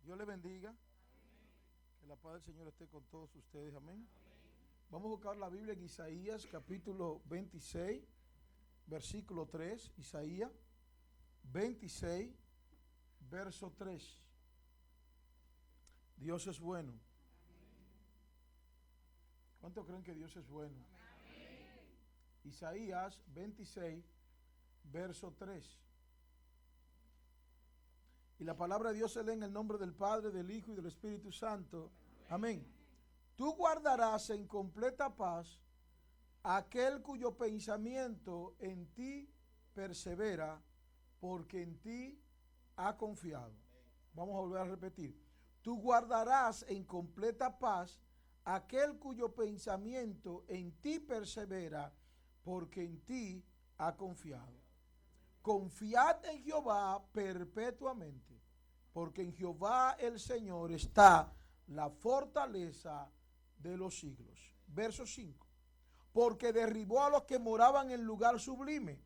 Dios le bendiga. Que la paz del Señor esté con todos ustedes. Amén. Vamos a buscar la Biblia en Isaías capítulo 26, versículo 3. Isaías 26, verso 3. Dios es bueno. ¿Cuántos creen que Dios es bueno? Isaías 26, verso 3. Y la palabra de Dios se lee en el nombre del Padre, del Hijo y del Espíritu Santo. Amén. Tú guardarás en completa paz aquel cuyo pensamiento en ti persevera, porque en ti ha confiado. Vamos a volver a repetir. Tú guardarás en completa paz aquel cuyo pensamiento en ti persevera, porque en ti ha confiado. Confiad en Jehová perpetuamente, porque en Jehová el Señor está la fortaleza de los siglos. Verso 5. Porque derribó a los que moraban en lugar sublime,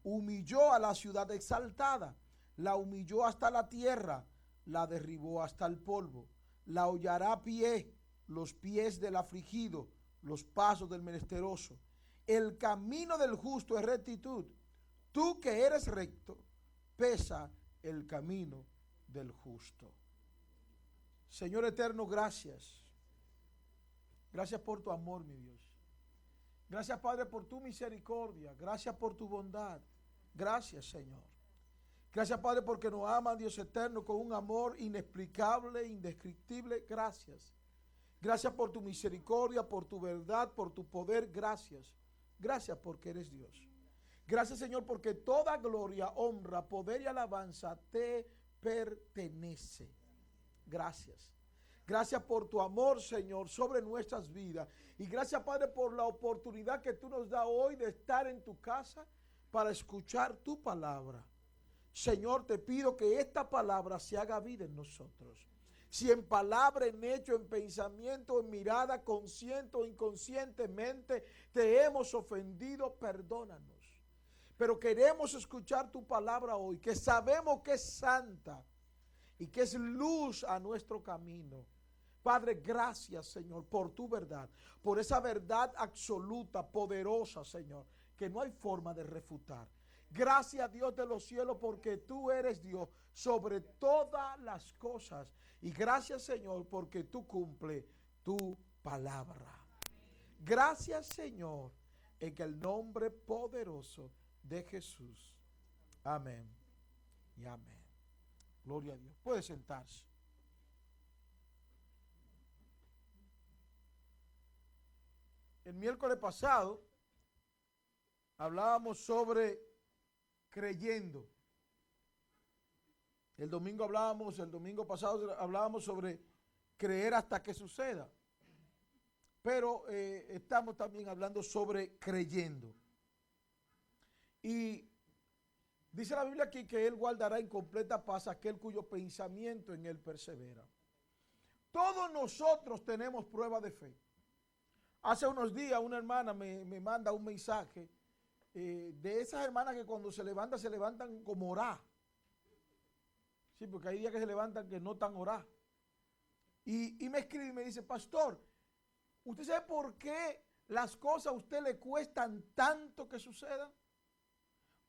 humilló a la ciudad exaltada, la humilló hasta la tierra, la derribó hasta el polvo, la hollará a pie, los pies del afligido, los pasos del menesteroso. El camino del justo es rectitud. Tú que eres recto, pesa el camino del justo. Señor eterno, gracias. Gracias por tu amor, mi Dios. Gracias, Padre, por tu misericordia. Gracias por tu bondad. Gracias, Señor. Gracias, Padre, porque nos ama, Dios eterno, con un amor inexplicable, indescriptible. Gracias. Gracias por tu misericordia, por tu verdad, por tu poder. Gracias. Gracias porque eres Dios. Gracias, Señor, porque toda gloria, honra, poder y alabanza te pertenece. Gracias. Gracias por tu amor, Señor, sobre nuestras vidas. Y gracias, Padre, por la oportunidad que tú nos das hoy de estar en tu casa para escuchar tu palabra. Señor, te pido que esta palabra se haga vida en nosotros. Si en palabra, en hecho, en pensamiento, en mirada, consciente o inconscientemente te hemos ofendido, perdónanos. Pero queremos escuchar tu palabra hoy, que sabemos que es santa y que es luz a nuestro camino. Padre, gracias, Señor, por tu verdad, por esa verdad absoluta, poderosa, Señor, que no hay forma de refutar. Gracias, Dios de los cielos, porque tú eres Dios sobre todas las cosas. Y gracias, Señor, porque tú cumples tu palabra. Gracias, Señor, en el nombre poderoso de Jesús. Amén y amén. Gloria a Dios. Puede sentarse. El miércoles pasado hablábamos sobre creyendo. El domingo pasado hablábamos sobre creer hasta que suceda. Pero estamos también hablando sobre creyendo. Y dice la Biblia aquí que Él guardará en completa paz aquel cuyo pensamiento en Él persevera. Todos nosotros tenemos prueba de fe. Hace unos días una hermana me manda un mensaje de esas hermanas que cuando se levantan como orá. Sí, porque hay días que se levantan que no están orá. Y me escribe y me dice, pastor, ¿usted sabe por qué las cosas a usted le cuestan tanto que sucedan?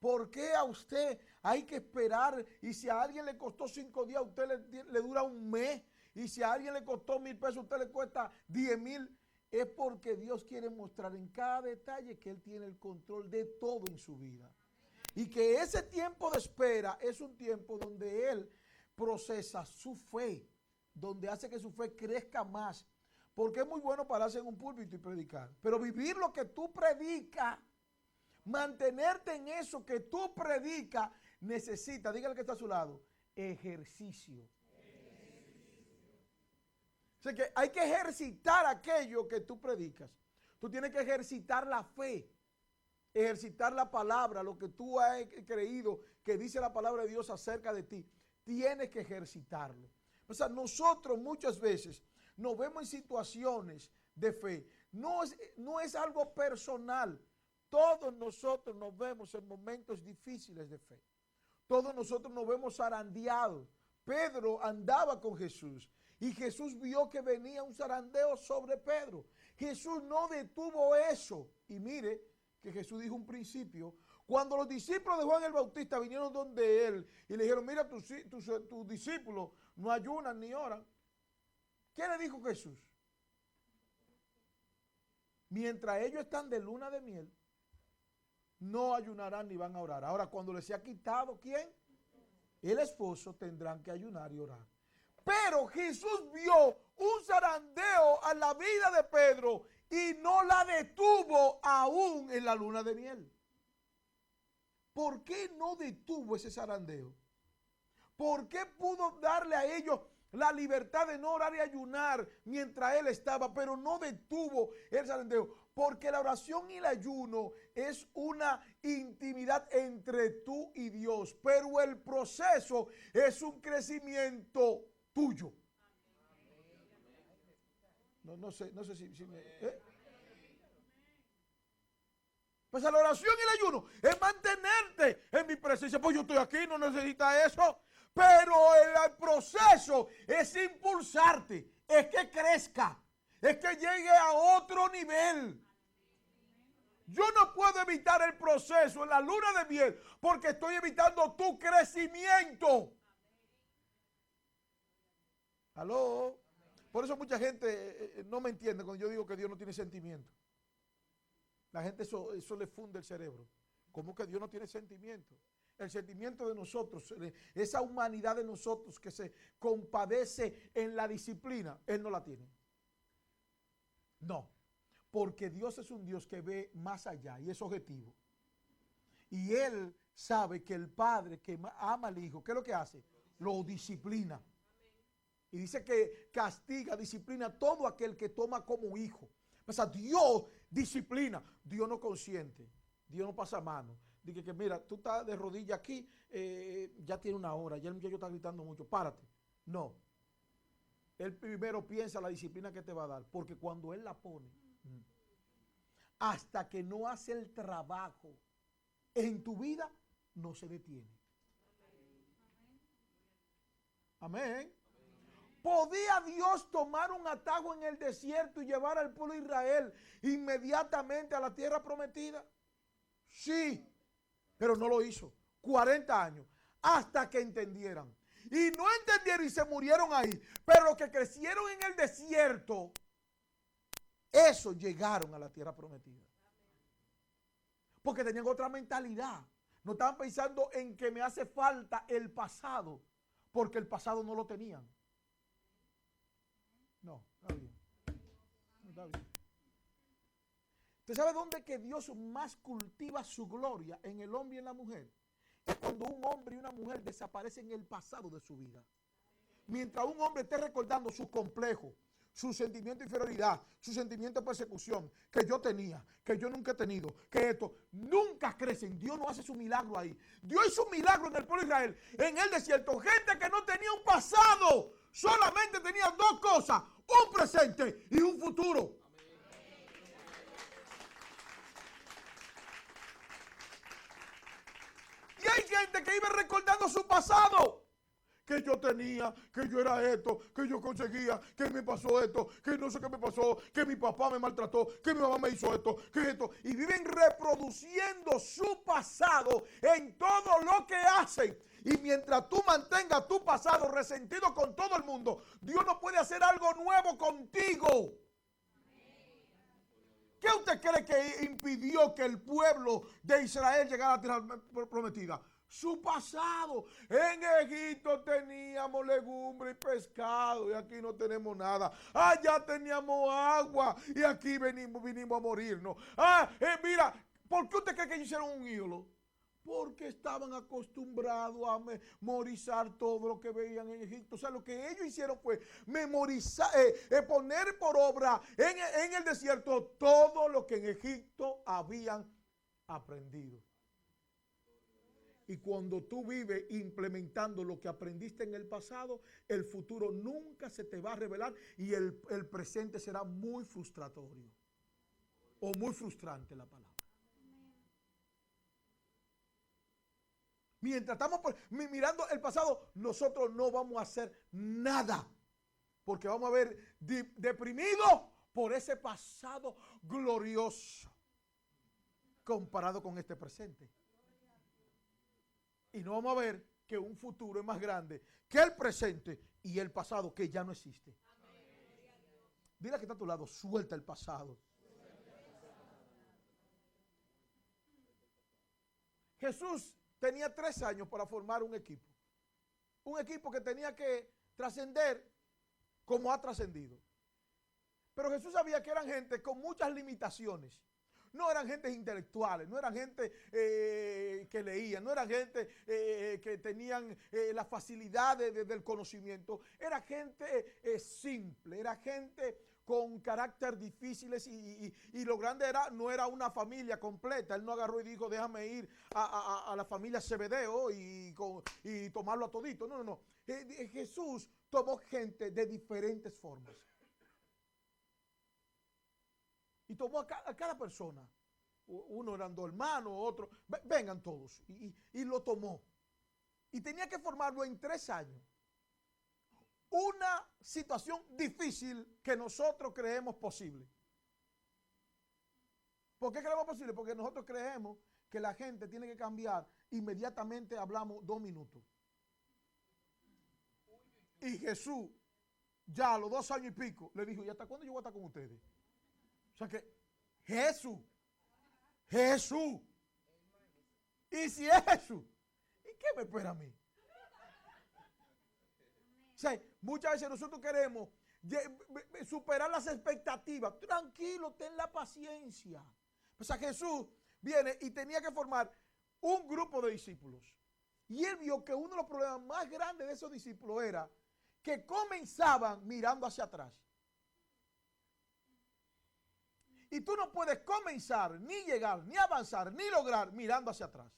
¿Por qué a usted hay que esperar? Y si a alguien le costó 5 días, a usted le dura un mes. Y si a alguien le costó 1,000 pesos, a usted le cuesta 10,000. Es porque Dios quiere mostrar en cada detalle que Él tiene el control de todo en su vida. Y que ese tiempo de espera es un tiempo donde Él procesa su fe, donde hace que su fe crezca más. Porque es muy bueno pararse en un púlpito y predicar. Pero vivir lo que tú predicas, mantenerte en eso que tú predicas, necesita, dígale que está a su lado, ejercicio. O sea que hay que ejercitar aquello que tú predicas. Tú tienes que ejercitar la fe, ejercitar la palabra, lo que tú has creído que dice la palabra de Dios acerca de ti. Tienes que ejercitarlo. O sea, nosotros muchas veces nos vemos en situaciones de fe. No es algo personal. Todos nosotros nos vemos en momentos difíciles de fe. Todos nosotros nos vemos zarandeados. Pedro andaba con Jesús y Jesús vio que venía un zarandeo sobre Pedro. Jesús no detuvo eso. Y mire que Jesús dijo un principio. Cuando los discípulos de Juan el Bautista vinieron donde él y le dijeron, mira, tus discípulos no ayunan ni oran. ¿Qué le dijo Jesús? Mientras ellos están de luna de miel, no ayunarán ni van a orar. Ahora, cuando les sea quitado, ¿quién? El esposo, tendrán que ayunar y orar. Pero Jesús vio un zarandeo a la vida de Pedro y no la detuvo aún en la luna de miel. ¿Por qué no detuvo ese zarandeo? ¿Por qué pudo darle a ellos la libertad de no orar y ayunar mientras él estaba, pero no detuvo el zarandeo? Porque la oración y el ayuno es una intimidad entre tú y Dios, pero el proceso es un crecimiento tuyo. No sé si me... Pues la oración y el ayuno es mantenerte en mi presencia. Pues yo estoy aquí, no necesitas eso. Pero el proceso es impulsarte, es que crezca, es que llegue a otro nivel. Yo no puedo evitar el proceso en la luna de miel porque estoy evitando tu crecimiento. ¿Aló? Por eso mucha gente no me entiende cuando yo digo que Dios no tiene sentimiento. La gente eso le funde el cerebro. ¿Cómo que Dios no tiene sentimiento? El sentimiento de nosotros, esa humanidad de nosotros que se compadece en la disciplina, Él no la tiene. No, porque Dios es un Dios que ve más allá y es objetivo. Y Él sabe que el Padre que ama al Hijo, ¿qué es lo que hace? Lo disciplina. Y dice que castiga, disciplina a todo aquel que toma como hijo. O sea, Dios disciplina, Dios no consiente, Dios no pasa mano. Dice que mira, tú estás de rodillas aquí, ya tiene una hora, ya el muchacho está gritando mucho, párate. No. Él primero piensa la disciplina que te va a dar, porque cuando Él la pone, hasta que no hace el trabajo en tu vida, no se detiene. Amén. ¿Podía Dios tomar un atajo en el desierto y llevar al pueblo de Israel inmediatamente a la tierra prometida? Sí, pero no lo hizo. 40 años, hasta que entendieran. Y no entendieron y se murieron ahí. Pero los que crecieron en el desierto, esos llegaron a la tierra prometida. Porque tenían otra mentalidad. No estaban pensando en que me hace falta el pasado, porque el pasado no lo tenían. No, está bien. No está bien. ¿Usted sabe dónde que Dios más cultiva su gloria? En el hombre y en la mujer. Es cuando un hombre y una mujer desaparecen en el pasado de su vida. Mientras un hombre esté recordando sus complejos, su sentimiento de inferioridad, su sentimiento de persecución, que yo tenía, que yo nunca he tenido, que esto, nunca crecen. Dios no hace su milagro ahí. Dios hizo un milagro en el pueblo de Israel, en el desierto. Gente que no tenía un pasado, solamente tenía dos cosas, un presente y un futuro. Y hay gente que iba recordando su pasado. Que yo tenía, que yo era esto, que yo conseguía, que me pasó esto, que no sé qué me pasó, que mi papá me maltrató, que mi mamá me hizo esto, que esto. Y viven reproduciendo su pasado en todo lo que hacen. Y mientras tú mantengas tu pasado resentido con todo el mundo, Dios no puede hacer algo nuevo contigo. ¿Qué usted cree que impidió que el pueblo de Israel llegara a la tierra prometida? Su pasado. En Egipto teníamos legumbre y pescado y aquí no tenemos nada. Allá teníamos agua y aquí vinimos a morirnos. Mira, ¿por qué usted cree que ellos hicieron un ídolo? Porque estaban acostumbrados a memorizar todo lo que veían en Egipto. O sea, lo que ellos hicieron fue memorizar, poner por obra en el desierto todo lo que en Egipto habían aprendido. Y cuando tú vives implementando lo que aprendiste en el pasado, el futuro nunca se te va a revelar y el presente será muy frustratorio. O muy frustrante la palabra. Mientras estamos mirando el pasado, nosotros no vamos a hacer nada. Porque vamos a ver deprimidos por ese pasado glorioso comparado con este presente. Y no vamos a ver que un futuro es más grande que el presente y el pasado que ya no existe. Dile que está a tu lado, suelta el pasado. Jesús tenía 3 años para formar un equipo. Un equipo que tenía que trascender como ha trascendido. Pero Jesús sabía que eran gente con muchas limitaciones. No eran gente intelectuales, no eran gente que leían, no eran gente que tenían la facilidad del conocimiento. Era gente simple, era gente con carácter difíciles y lo grande era, no era una familia completa. Él no agarró y dijo, déjame ir a la familia Zebedeo y tomarlo a todito. No. Jesús tomó gente de diferentes formas. Y tomó a cada persona. Uno eran 2 hermanos, otro. Vengan todos. Y lo tomó. Y tenía que formarlo en 3 años. Una situación difícil que nosotros creemos posible. ¿Por qué creemos posible? Porque nosotros creemos que la gente tiene que cambiar. Inmediatamente hablamos 2 minutos. Y Jesús, ya a los 2 años y pico, le dijo, ¿y hasta cuándo yo voy a estar con ustedes? O sea que Jesús. Y si es Jesús, ¿y qué me espera a mí? O sea, muchas veces nosotros queremos superar las expectativas. Tranquilo, ten la paciencia. O sea, Jesús viene y tenía que formar un grupo de discípulos. Y él vio que uno de los problemas más grandes de esos discípulos era que comenzaban mirando hacia atrás. Y tú no puedes comenzar, ni llegar, ni avanzar, ni lograr mirando hacia atrás.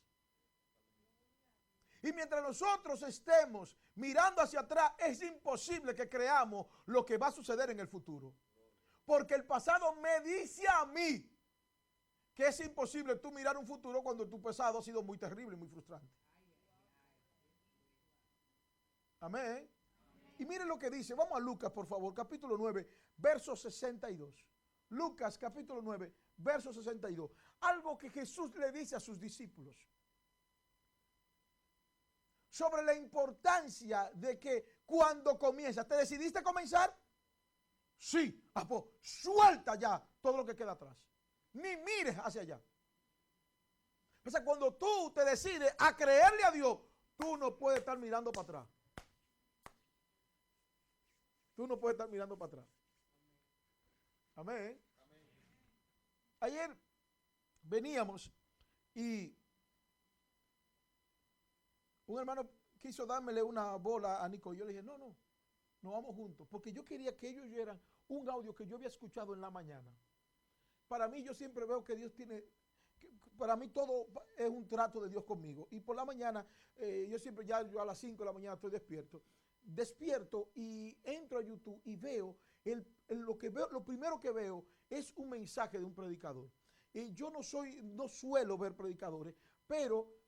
Y mientras nosotros estemos mirando hacia atrás, es imposible que creamos lo que va a suceder en el futuro. Porque el pasado me dice a mí que es imposible tú mirar un futuro cuando tu pasado ha sido muy terrible y muy frustrante. Amén. Y miren lo que dice. Vamos a Lucas, por favor, capítulo 9, verso 62. Lucas, capítulo 9, verso 62. Algo que Jesús le dice a sus discípulos sobre la importancia de que cuando comienzas, ¿te decidiste comenzar? Sí. Pues suelta ya todo lo que queda atrás. Ni mires hacia allá. O sea, cuando tú te decides a creerle a Dios, tú no puedes estar mirando para atrás. Tú no puedes estar mirando para atrás. Amén. Ayer veníamos y un hermano quiso dármele una bola a Nico. Yo le dije, no vamos juntos. Porque yo quería que ellos oyeran un audio que yo había escuchado en la mañana. Para mí, yo siempre veo que Dios tiene, para mí todo es un trato de Dios conmigo. Y por la mañana, yo a las 5 de la mañana estoy despierto y entro a YouTube y veo, lo primero que veo es un mensaje de un predicador. Y yo no suelo ver predicadores, pero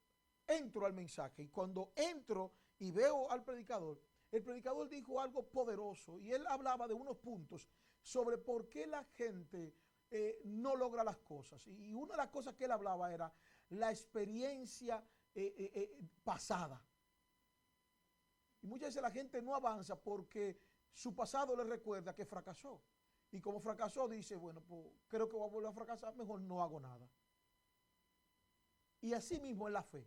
entro al mensaje y cuando entro y veo al predicador, el predicador dijo algo poderoso y él hablaba de unos puntos sobre por qué la gente no logra las cosas. Y una de las cosas que él hablaba era la experiencia pasada. Y muchas veces la gente no avanza porque su pasado le recuerda que fracasó. Y como fracasó dice, bueno, pues creo que voy a volver a fracasar, mejor no hago nada. Y así mismo es la fe.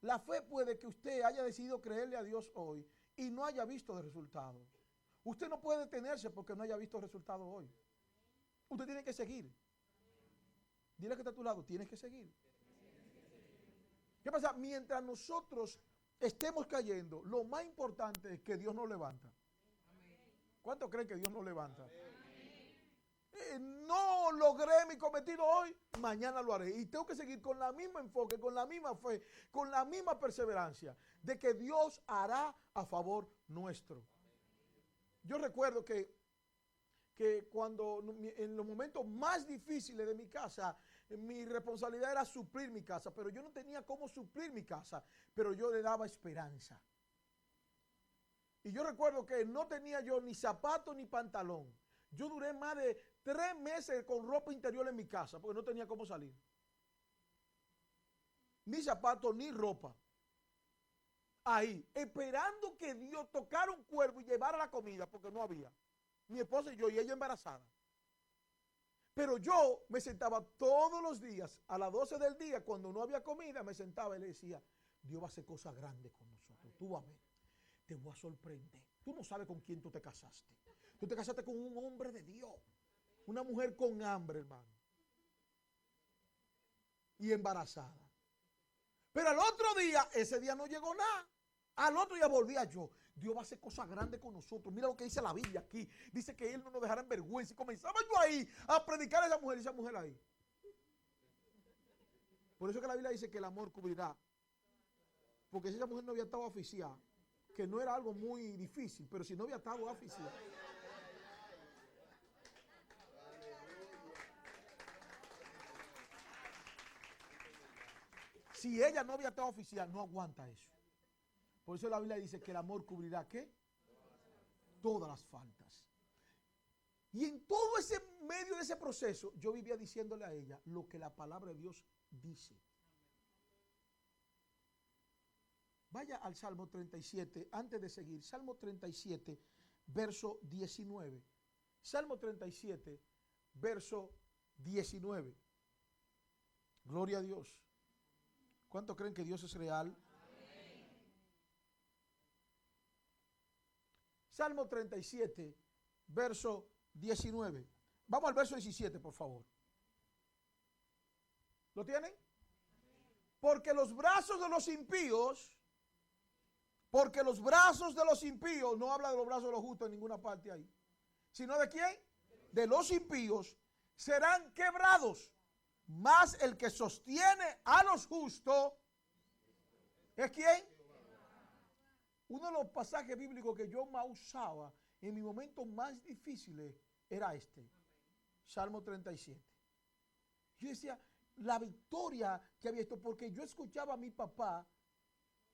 La fe puede que usted haya decidido creerle a Dios hoy y no haya visto de resultados. Usted no puede detenerse porque no haya visto resultados hoy. Usted tiene que seguir. Dile que está a tu lado, tienes que seguir. ¿Qué pasa? Mientras nosotros estemos cayendo, lo más importante es que Dios nos levanta. ¿Cuántos creen que Dios nos levanta? No logré mi cometido hoy, mañana lo haré. Y tengo que seguir con la misma enfoque, con la misma fe, con la misma perseverancia de que Dios hará a favor nuestro. Yo recuerdo que cuando en los momentos más difíciles de mi casa, mi responsabilidad era suplir mi casa, pero yo no tenía cómo suplir mi casa, pero yo le daba esperanza. Y yo recuerdo que no tenía yo ni zapato ni pantalón. Yo duré más de 3 meses con ropa interior en mi casa porque no tenía cómo salir. Ni zapato ni ropa. Ahí, esperando que Dios tocara un cuervo y llevara la comida porque no había. Mi esposa y yo, y ella embarazada. Pero yo me sentaba todos los días, a las 12 del día, cuando no había comida, me sentaba y le decía, Dios va a hacer cosas grandes con nosotros. Tú vas a ver, te voy a sorprender. Tú no sabes con quién tú te casaste. Tú te casaste con un hombre de Dios. Una mujer con hambre, hermano. Y embarazada. Pero al otro día, ese día no llegó nada. Al otro día volvía yo. Dios va a hacer cosas grandes con nosotros. Mira lo que dice la Biblia aquí. Dice que Él no nos dejará en vergüenza. Y comenzaba yo ahí a predicar a esa mujer y esa mujer ahí. Por eso que la Biblia dice que el amor cubrirá. Porque si esa mujer no había estado oficial, que no era algo muy difícil, pero si no había estado oficial. Si ella no había estado oficial, no aguanta eso. Por eso la Biblia dice que el amor cubrirá, ¿qué? Todas las faltas. Y en todo ese medio de ese proceso, yo vivía diciéndole a ella lo que la palabra de Dios dice. Vaya al Salmo 37, antes de seguir. Salmo 37, verso 19. Salmo 37, verso 19. Gloria a Dios. ¿Cuántos creen que Dios es real? Amén. Salmo 37, verso 19. Vamos al verso 17, por favor. ¿Lo tienen? Porque los brazos de los impíos, no habla de los brazos de los justos en ninguna parte ahí, sino de quién? De los impíos serán quebrados. Mas el que sostiene a los justos, ¿es quién? Uno de los pasajes bíblicos que yo más usaba en mis momentos más difíciles era este, Salmo 37. Yo decía, la victoria que había esto, porque yo escuchaba a mi papá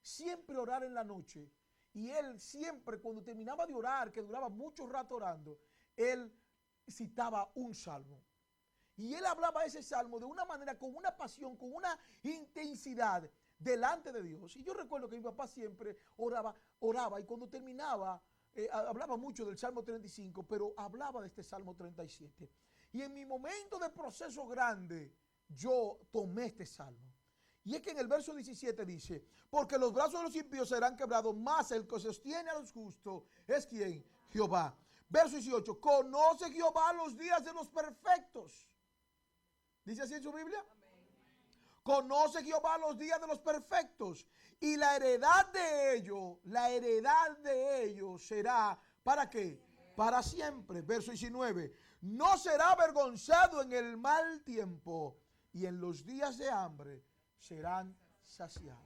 siempre orar en la noche, y él siempre, cuando terminaba de orar, que duraba mucho rato orando, él citaba un salmo. Y él hablaba ese salmo de una manera, con una pasión, con una intensidad delante de Dios. Y yo recuerdo que mi papá siempre oraba y cuando terminaba, hablaba mucho del Salmo 35, pero hablaba de este Salmo 37. Y en mi momento de proceso grande, yo tomé este salmo. Y es que en el verso 17 dice, porque los brazos de los impíos serán quebrados, más el que sostiene a los justos es quien, Jehová. Verso 18, conoce Jehová los días de los perfectos. ¿Dice así en su Biblia? Amén. Conoce Jehová los días de los perfectos y la heredad de ellos será, ¿para qué? Para siempre. Verso 19, no será avergonzado en el mal tiempo y en los días de hambre serán saciados.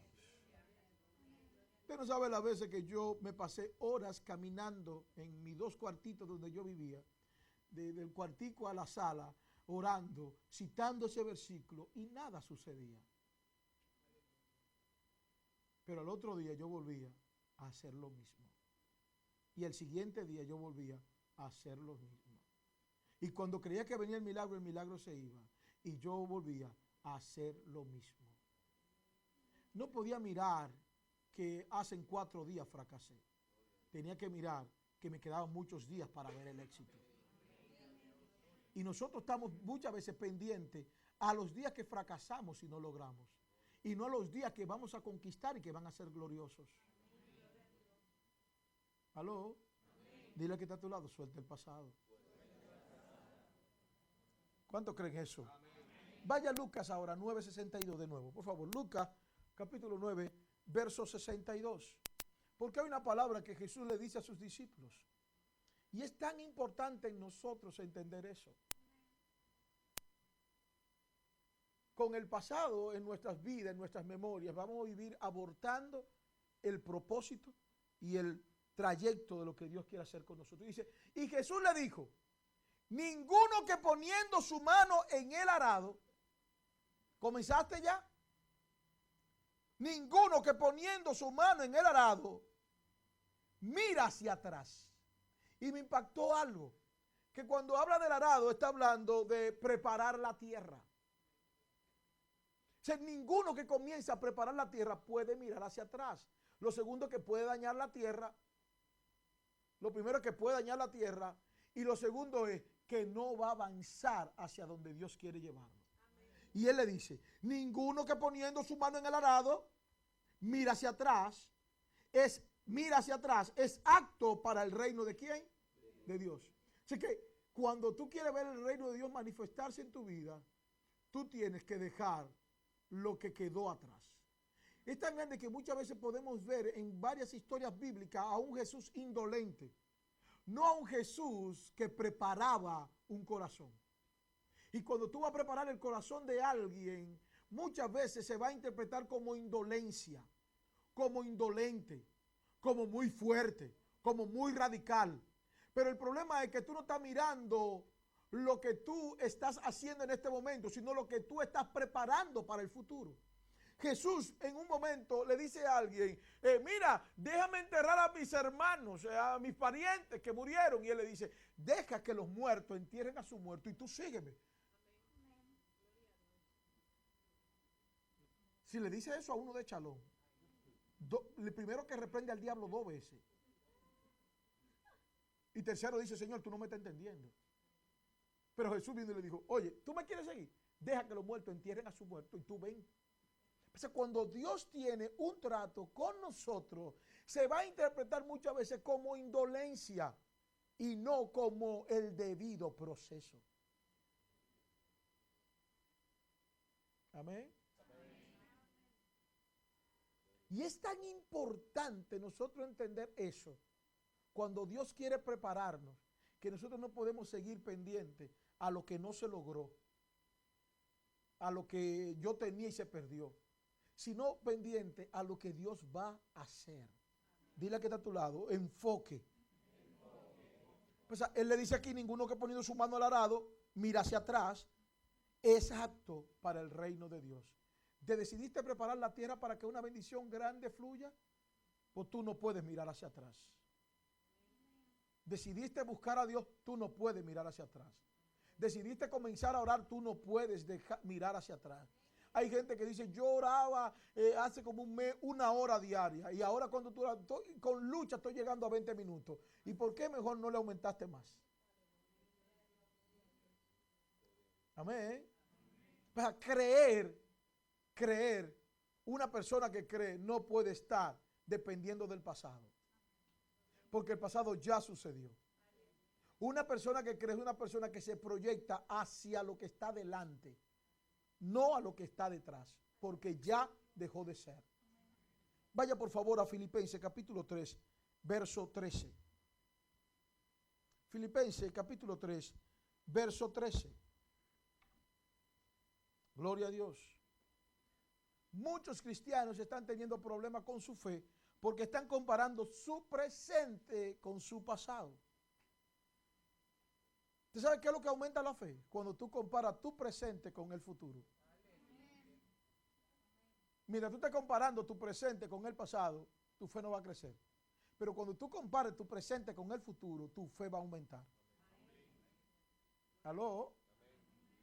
Usted no sabe las veces que yo me pasé horas caminando en mis 2 cuartitos donde yo vivía, del cuartico a la sala, orando, citando ese versículo y nada sucedía. Pero al otro día yo volvía a hacer lo mismo. Y el siguiente día yo volvía a hacer lo mismo. Y cuando creía que venía el milagro se iba. Y yo volvía a hacer lo mismo. No podía mirar que hace 4 días fracasé. Tenía que mirar que me quedaban muchos días para ver el éxito. Y nosotros estamos muchas veces pendientes a los días que fracasamos y no logramos. Y no a los días que vamos a conquistar y que van a ser gloriosos. ¿Aló? Dile que está a tu lado, suelta el pasado. ¿Cuántos creen eso? Vaya a Lucas ahora, 9:62 de nuevo. Por favor, Lucas, capítulo 9, verso 62. Porque hay una palabra que Jesús le dice a sus discípulos. Y es tan importante en nosotros entender eso. Con el pasado en nuestras vidas, en nuestras memorias, vamos a vivir abortando el propósito y el trayecto de lo que Dios quiere hacer con nosotros. Dice, y Jesús le dijo, ninguno que poniendo su mano en el arado ¿Comenzaste ya? Ninguno que poniendo su mano en el arado mira hacia atrás. Y me impactó algo, que cuando habla del arado está hablando de preparar la tierra. O sea, ninguno que comienza a preparar la tierra puede mirar hacia atrás. Lo segundo que puede dañar la tierra, lo primero que puede dañar la tierra, y lo segundo es que no va a avanzar hacia donde Dios quiere llevarlo. Amén. Y él le dice, ninguno que poniendo su mano en el arado mira hacia atrás, mira hacia atrás, es apto para el reino de ¿quién? De Dios. Así que cuando tú quieres ver el reino de Dios manifestarse en tu vida, tú tienes que dejar lo que quedó atrás. Es tan grande que muchas veces podemos ver en varias historias bíblicas a un Jesús indolente, no a un Jesús que preparaba un corazón. Y cuando tú vas a preparar el corazón de alguien, muchas veces se va a interpretar como indolencia, como indolente, como muy fuerte, como muy radical. Pero el problema es que tú no estás mirando lo que tú estás haciendo en este momento, sino lo que tú estás preparando para el futuro. Jesús en un momento le dice a alguien, mira, déjame enterrar a mis hermanos, a mis parientes que murieron. Y él le dice, deja que los muertos entierren a su muerto y tú sígueme. Si le dice eso a uno de Chalón, el primero que reprende al diablo 2 veces. Y tercero dice, Señor, tú no me estás entendiendo. Pero Jesús vino y le dijo, oye, ¿tú me quieres seguir? Deja que los muertos entierren a su muerto y tú ven. O sea, cuando Dios tiene un trato con nosotros, se va a interpretar muchas veces como indolencia y no como el debido proceso. Amén. Y es tan importante nosotros entender eso, cuando Dios quiere prepararnos, que nosotros no podemos seguir pendientes a lo que no se logró, a lo que yo tenía y se perdió, sino pendiente a lo que Dios va a hacer. Dile que está a tu lado, enfoque. Pues él le dice aquí, ninguno que ha ponido su mano al arado, mira hacia atrás, es apto para el reino de Dios. ¿Te decidiste preparar la tierra para que una bendición grande fluya? Pues tú no puedes mirar hacia atrás. Decidiste buscar a Dios, tú no puedes mirar hacia atrás. Decidiste comenzar a orar, tú no puedes mirar hacia atrás. Hay gente que dice, yo oraba hace como un mes, 1 hora diaria, y ahora cuando tú oras, con lucha estoy llegando a 20 minutos. ¿Y por qué mejor no le aumentaste más? Amén. Para creer, una persona que cree no puede estar dependiendo del pasado. Porque el pasado ya sucedió. Una persona que cree es una persona que se proyecta hacia lo que está delante, no a lo que está detrás, porque ya dejó de ser. Vaya por favor a Filipenses capítulo 3, verso 13. Filipenses capítulo 3, verso 13. Gloria a Dios. Muchos cristianos están teniendo problemas con su fe porque están comparando su presente con su pasado. ¿Usted sabe qué es lo que aumenta la fe? Cuando tú comparas tu presente con el futuro. Mira, tú estás comparando tu presente con el pasado, tu fe no va a crecer. Pero cuando tú compares tu presente con el futuro, tu fe va a aumentar. ¿Aló?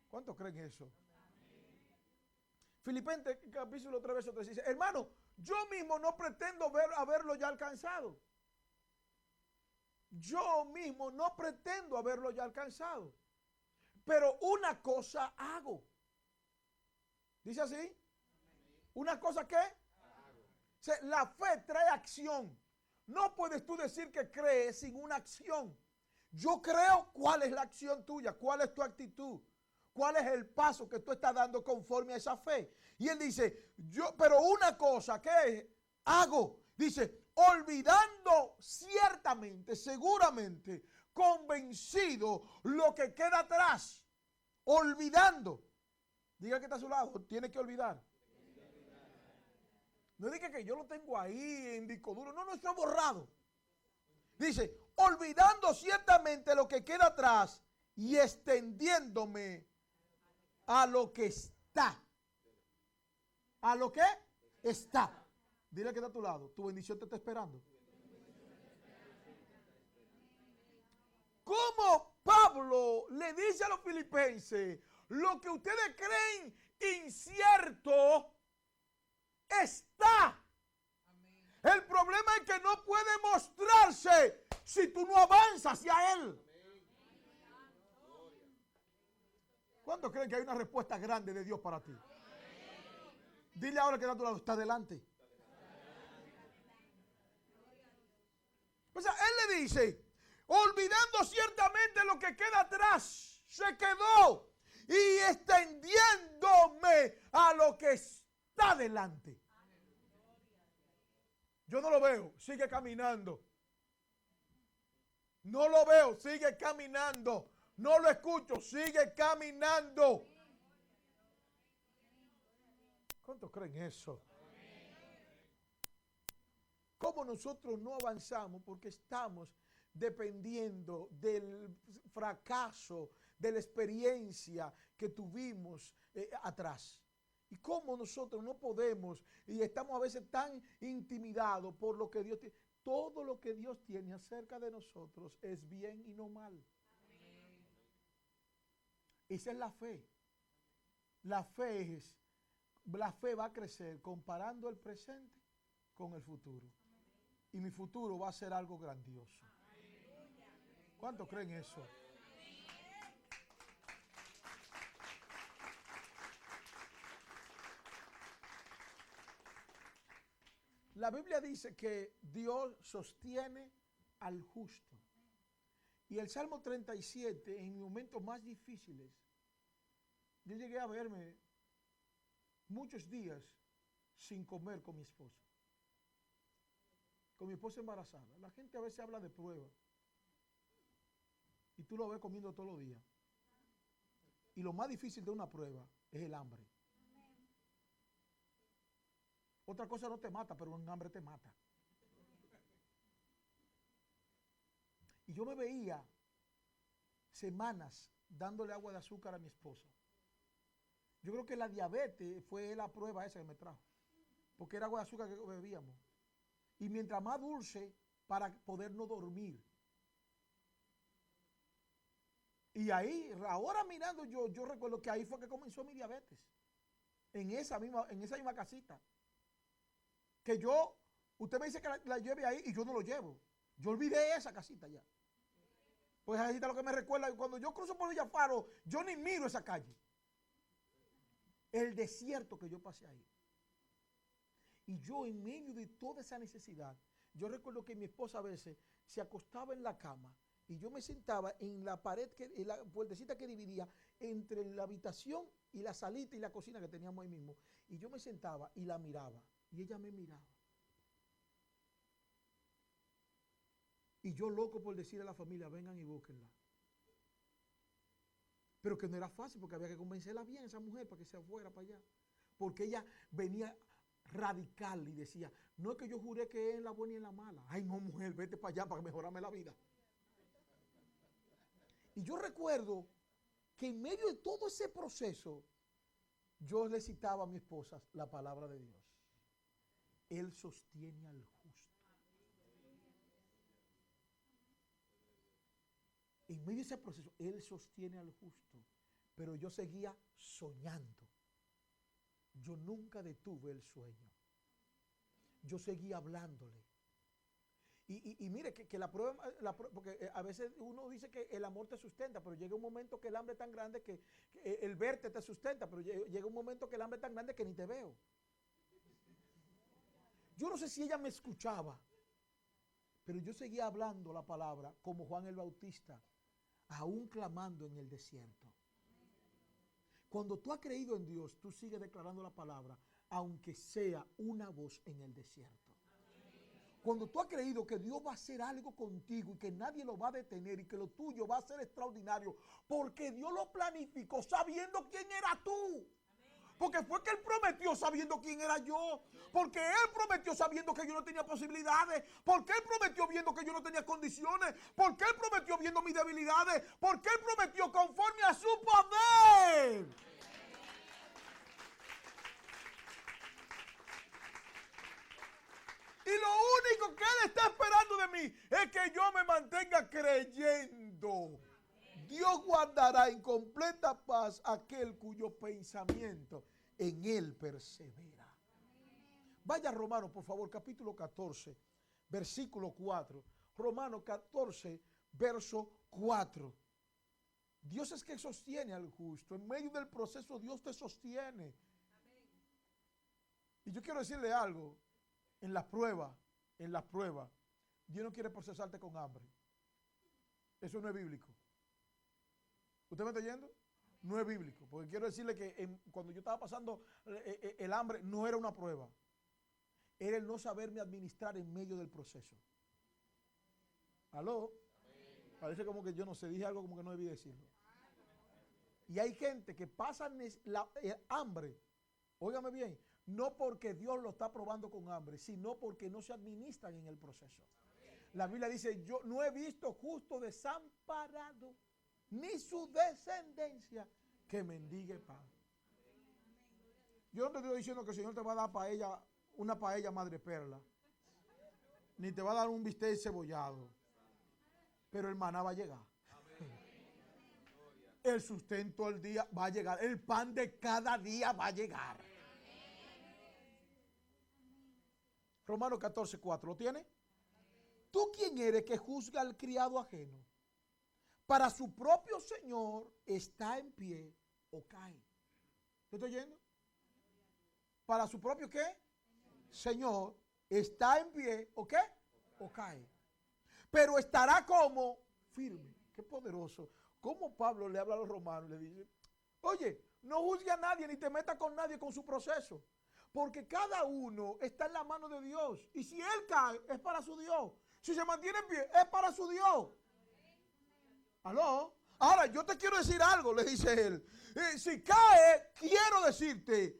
¿Cuántos creen eso? Filipenses capítulo 3, verso 3 dice, hermano, yo mismo no pretendo haberlo ya alcanzado. Yo mismo no pretendo haberlo ya alcanzado. Pero una cosa hago. ¿Dice así? ¿Una cosa qué? O sea, la fe trae acción. No puedes tú decir que crees sin una acción. Yo creo, ¿cuál es la acción tuya? ¿Cuál es tu actitud? ¿Cuál es el paso que tú estás dando conforme a esa fe? Y él dice, pero una cosa que hago, dice, olvidando ciertamente, seguramente, convencido lo que queda atrás, olvidando. Diga que está a su lado, tiene que olvidar. No diga que yo lo tengo ahí en disco duro, no, está borrado. Dice, olvidando ciertamente lo que queda atrás y extendiéndome a lo que está a lo que está. Dile que está a tu lado. Tu bendición te está esperando. ¿Cómo Pablo le dice a los filipenses, lo que ustedes creen incierto está? El problema es que no puede mostrarse si tú no avanzas hacia él. ¿Cuántos creen que hay una respuesta grande de Dios para ti? Dile ahora que está a tu lado, está adelante. O sea, él le dice, olvidando ciertamente lo que queda atrás, se quedó y extendiéndome a lo que está delante. Yo no lo veo, sigue caminando. No lo veo, sigue caminando. No lo escucho, sigue caminando. ¿Cuántos creen eso? ¿Cómo nosotros no avanzamos? Porque estamos dependiendo del fracaso, de la experiencia que tuvimos atrás. Y cómo nosotros no podemos, y estamos a veces tan intimidados por lo que Dios tiene. Todo lo que Dios tiene acerca de nosotros es bien y no mal. Esa es la fe. La fe va a crecer comparando el presente con el futuro. Y mi futuro va a ser algo grandioso. ¿Cuántos creen eso? La Biblia dice que Dios sostiene al justo. Y el Salmo 37, en momentos más difíciles, yo llegué a verme muchos días sin comer con mi esposa. Con mi esposa embarazada. La gente a veces habla de prueba. Y tú lo ves comiendo todos los días. Y lo más difícil de una prueba es el hambre. Otra cosa no te mata, pero un hambre te mata. Y yo me veía semanas dándole agua de azúcar a mi esposa. Yo creo que la diabetes fue la prueba esa que me trajo. Porque era agua de azúcar que bebíamos. Y mientras más dulce, para poder no dormir. Y ahí, ahora mirando yo recuerdo que ahí fue que comenzó mi diabetes. En esa misma casita. Que usted me dice que la lleve ahí y yo no lo llevo. Yo olvidé esa casita ya. Pues ahí está lo que me recuerda. Cuando yo cruzo por Villafaro, yo ni miro esa calle. El desierto que yo pasé ahí. Y yo en medio de toda esa necesidad, yo recuerdo que mi esposa a veces se acostaba en la cama y yo me sentaba en la pared, en la puertecita que dividía entre la habitación y la salita y la cocina que teníamos ahí mismo. Y yo me sentaba y la miraba. Y ella me miraba. Y yo loco por decirle a la familia, vengan y búsquenla. Pero que no era fácil porque había que convencerla bien a esa mujer para que se fuera para allá. Porque ella venía radical y decía, no es que yo juré que es en la buena y en la mala. Ay no, mujer, vete para allá para mejorarme la vida. Y yo recuerdo que en medio de todo ese proceso, yo le citaba a mi esposa la palabra de Dios. Él sostiene al justo. En medio de ese proceso, Él sostiene al justo. Pero yo seguía soñando. Yo nunca detuve el sueño. Yo seguía hablándole. Y mire que la prueba, porque a veces uno dice que el amor te sustenta, pero llega un momento que el hambre es tan grande que el verte te sustenta, pero llega un momento que el hambre es tan grande que ni te veo. Yo no sé si ella me escuchaba, pero yo seguía hablando la palabra como Juan el Bautista, aún clamando en el desierto. Cuando tú has creído en Dios, tú sigues declarando la palabra, aunque sea una voz en el desierto. Cuando tú has creído que Dios va a hacer algo contigo y que nadie lo va a detener y que lo tuyo va a ser extraordinario, porque Dios lo planificó sabiendo quién era tú. Porque fue que Él prometió sabiendo quién era yo. Porque Él prometió sabiendo que yo no tenía posibilidades. Porque Él prometió viendo que yo no tenía condiciones. Porque Él prometió viendo mis debilidades. Porque Él prometió conforme a su poder. lo único que Él está esperando de mí es que yo me mantenga creyendo. Dios guardará en completa paz aquel cuyo pensamiento en Él persevera. Vaya a Romanos, por favor, capítulo 14, versículo 4. Romanos 14, verso 4. Dios es que sostiene al justo. En medio del proceso Dios te sostiene. Y yo quiero decirle algo. En las pruebas, Dios no quiere procesarte con hambre. Eso no es bíblico. ¿Usted me está oyendo? No es bíblico. Porque quiero decirle que cuando yo estaba pasando el hambre, no era una prueba. Era el no saberme administrar en medio del proceso. ¿Aló? Parece como que yo no sé, dije algo como que no debí decirlo. Y hay gente que pasa el hambre, óigame bien, no porque Dios lo está probando con hambre, sino porque no se administran en el proceso. La Biblia dice, yo no he visto justo desamparado, ni su descendencia que mendigue pan. Yo no te estoy diciendo que el Señor te va a dar paella, una paella madre perla, ni te va a dar un bistec cebollado, pero el maná va a llegar. El sustento del día va a llegar. El pan de cada día va a llegar. Romanos 14, 4. ¿Lo tiene? ¿Tú quién eres que juzga al criado ajeno? Para su propio Señor está en pie o cae. ¿Te estoy oyendo? Para su propio ¿qué? Señor está en pie o ¿qué? O cae. Pero estará como firme. Qué poderoso. Como Pablo le habla a los romanos y le dice, oye, no juzgue a nadie ni te metas con nadie con su proceso. Porque cada uno está en la mano de Dios. Y si él cae, es para su Dios. Si se mantiene en pie, es para su Dios. ¿Aló? Ahora, yo te quiero decir algo, le dice él. Si cae, quiero decirte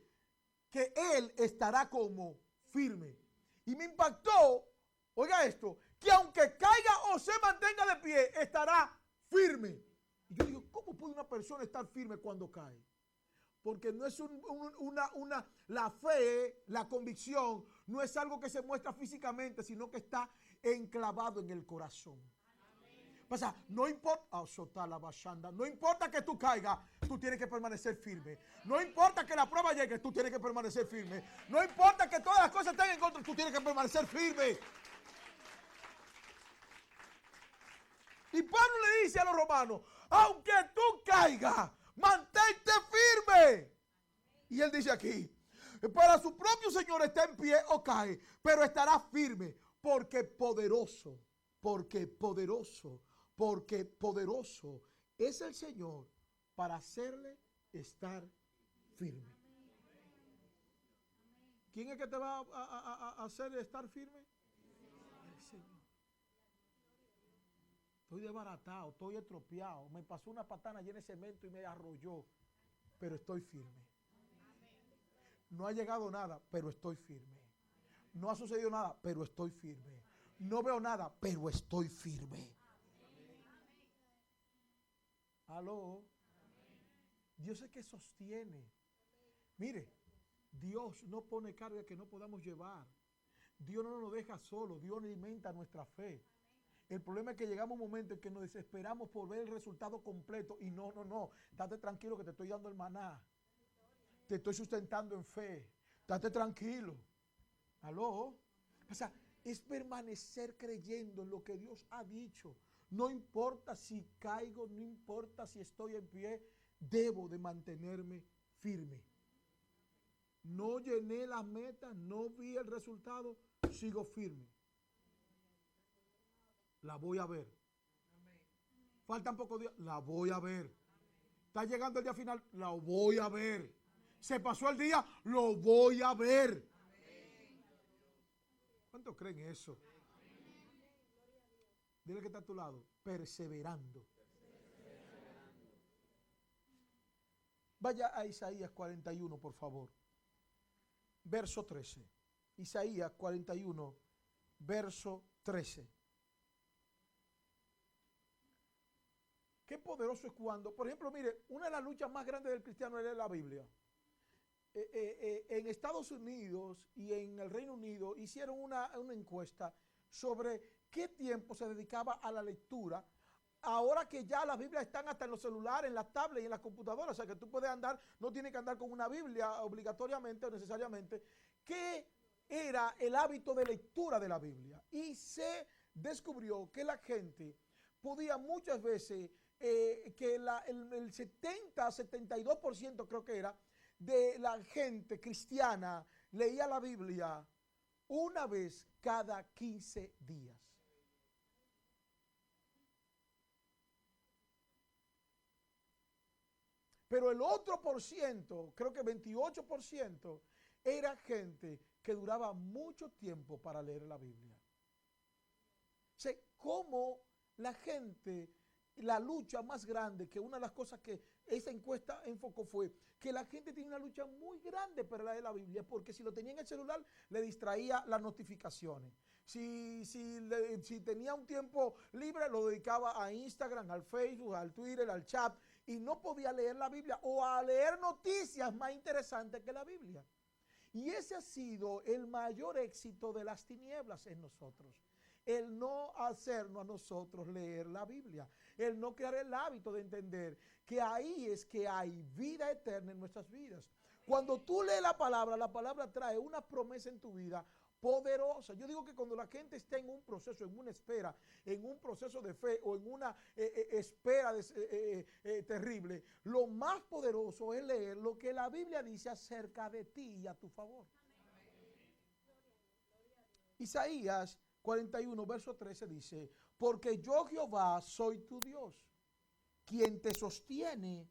que él estará como firme. Y me impactó, oiga esto, que aunque caiga o se mantenga de pie, estará firme. Y yo digo, ¿cómo puede una persona estar firme cuando cae? Porque no es la fe, la convicción, no es algo que se muestra físicamente, sino que está enclavado en el corazón. Pasa, no importa, no importa que tú caigas, tú tienes que permanecer firme. No importa que la prueba llegue, tú tienes que permanecer firme. No importa que todas las cosas estén en contra, tú tienes que permanecer firme. Y Pablo le dice a los romanos, aunque tú caigas, mantente firme. Y él dice aquí, para su propio Señor está en pie o cae, pero estará firme, porque poderoso es el Señor para hacerle estar firme. ¿Quién es que te va a hacer estar firme? El Señor. Estoy desbaratado, estoy estropeado. Me pasó una patana llena de cemento y me arrolló. Pero estoy firme. No ha llegado nada, pero estoy firme. No ha sucedido nada, pero estoy firme. No veo nada, pero estoy firme. Aló. Dios es que sostiene. Mire, Dios no pone carga que no podamos llevar. Dios no nos deja solo. Dios alimenta nuestra fe. El problema es que llegamos a un momento en que nos desesperamos por ver el resultado completo. Y no. Date tranquilo que te estoy dando el maná. Te estoy sustentando en fe. Date tranquilo. ¿Aló? O sea, es permanecer creyendo en lo que Dios ha dicho. No importa si caigo, no importa si estoy en pie, debo de mantenerme firme. No llené las metas, no vi el resultado, sigo firme. La voy a ver. Faltan pocos días, la voy a ver. Está llegando el día final, la voy a ver. Se pasó el día, lo voy a ver. ¿Cuántos creen eso? Dile que está a tu lado, perseverando. Vaya a Isaías 41, por favor. Verso 13. Isaías 41, verso 13. Qué poderoso es cuando, por ejemplo, mire, una de las luchas más grandes del cristiano es la Biblia. en Estados Unidos y en el Reino Unido hicieron una encuesta sobre qué tiempo se dedicaba a la lectura. Ahora que ya las Biblias están hasta en los celulares, en las tablets y en las computadoras, o sea que tú puedes andar, no tienes que andar con una Biblia obligatoriamente o necesariamente, ¿qué era el hábito de lectura de la Biblia? Y se descubrió que la gente podía muchas veces, que el 70-72% creo que era, de la gente cristiana leía la Biblia una vez cada 15 días. Pero el otro por ciento, creo que 28%, era gente que duraba mucho tiempo para leer la Biblia. O sea, cómo la gente, la lucha más grande, que una de las cosas que esa encuesta enfocó fue que la gente tiene una lucha muy grande para leer la Biblia, porque si lo tenía en el celular, le distraía las notificaciones. Si tenía un tiempo libre, lo dedicaba a Instagram, al Facebook, al Twitter, al chat, y no podía leer la Biblia o a leer noticias más interesantes que la Biblia. Y ese ha sido el mayor éxito de las tinieblas en nosotros. El no hacernos a nosotros leer la Biblia. El no crear el hábito de entender que ahí es que hay vida eterna en nuestras vidas. Cuando tú lees la palabra trae una promesa en tu vida poderosa. Yo digo que cuando la gente está en un proceso, en una espera, en un proceso de fe o en una espera terrible, lo más poderoso es leer lo que la Biblia dice acerca de ti y a tu favor. Isaías 41, verso 13 dice, porque yo Jehová soy tu Dios, quien te sostiene,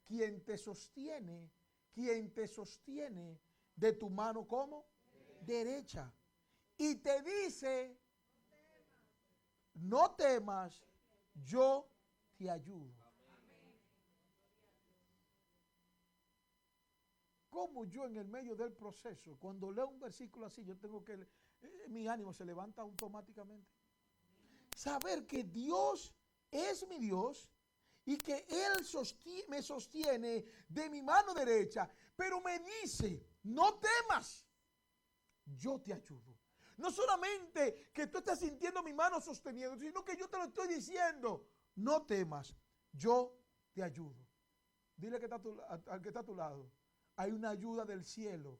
quien te sostiene, quien te sostiene de tu mano, ¿cómo? Derecha. Y te dice, no temas, yo te ayudo. Como yo en el medio del proceso, cuando leo un versículo así, yo tengo que, mi ánimo se levanta automáticamente. Saber que Dios es mi Dios y que Él me sostiene de mi mano derecha, pero me dice, no temas, yo te ayudo. No solamente que tú estás sintiendo mi mano sosteniendo, sino que yo te lo estoy diciendo, no temas, yo te ayudo. Dile que al que está a tu lado, hay una ayuda del cielo.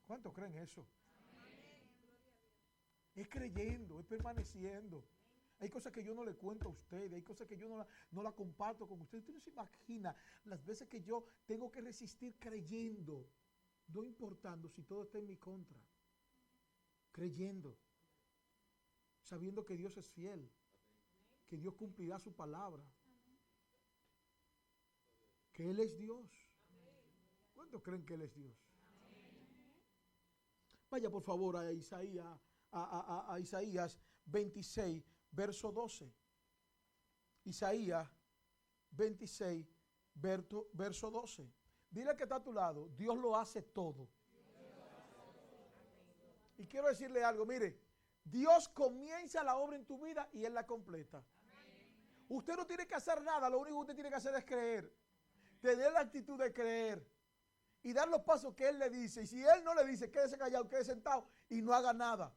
¿Cuántos creen eso? Es creyendo, es permaneciendo. Hay cosas que yo no le cuento a ustedes, hay cosas que yo no la comparto con ustedes. Usted no se imagina las veces que yo tengo que resistir creyendo, no importando si todo está en mi contra. Creyendo, sabiendo que Dios es fiel, que Dios cumplirá su palabra, que Él es Dios. ¿Cuántos creen que Él es Dios? Vaya por favor a Isaías. A Isaías 26, verso 12. Isaías 26, verso 12. Dile que está a tu lado, Dios lo hace todo. Y quiero decirle algo, mire, Dios comienza la obra en tu vida y Él la completa. Usted no tiene que hacer nada, lo único que usted tiene que hacer es creer. Tener la actitud de creer y dar los pasos que Él le dice. Y si Él no le dice, quédese callado, quédese sentado y no haga nada.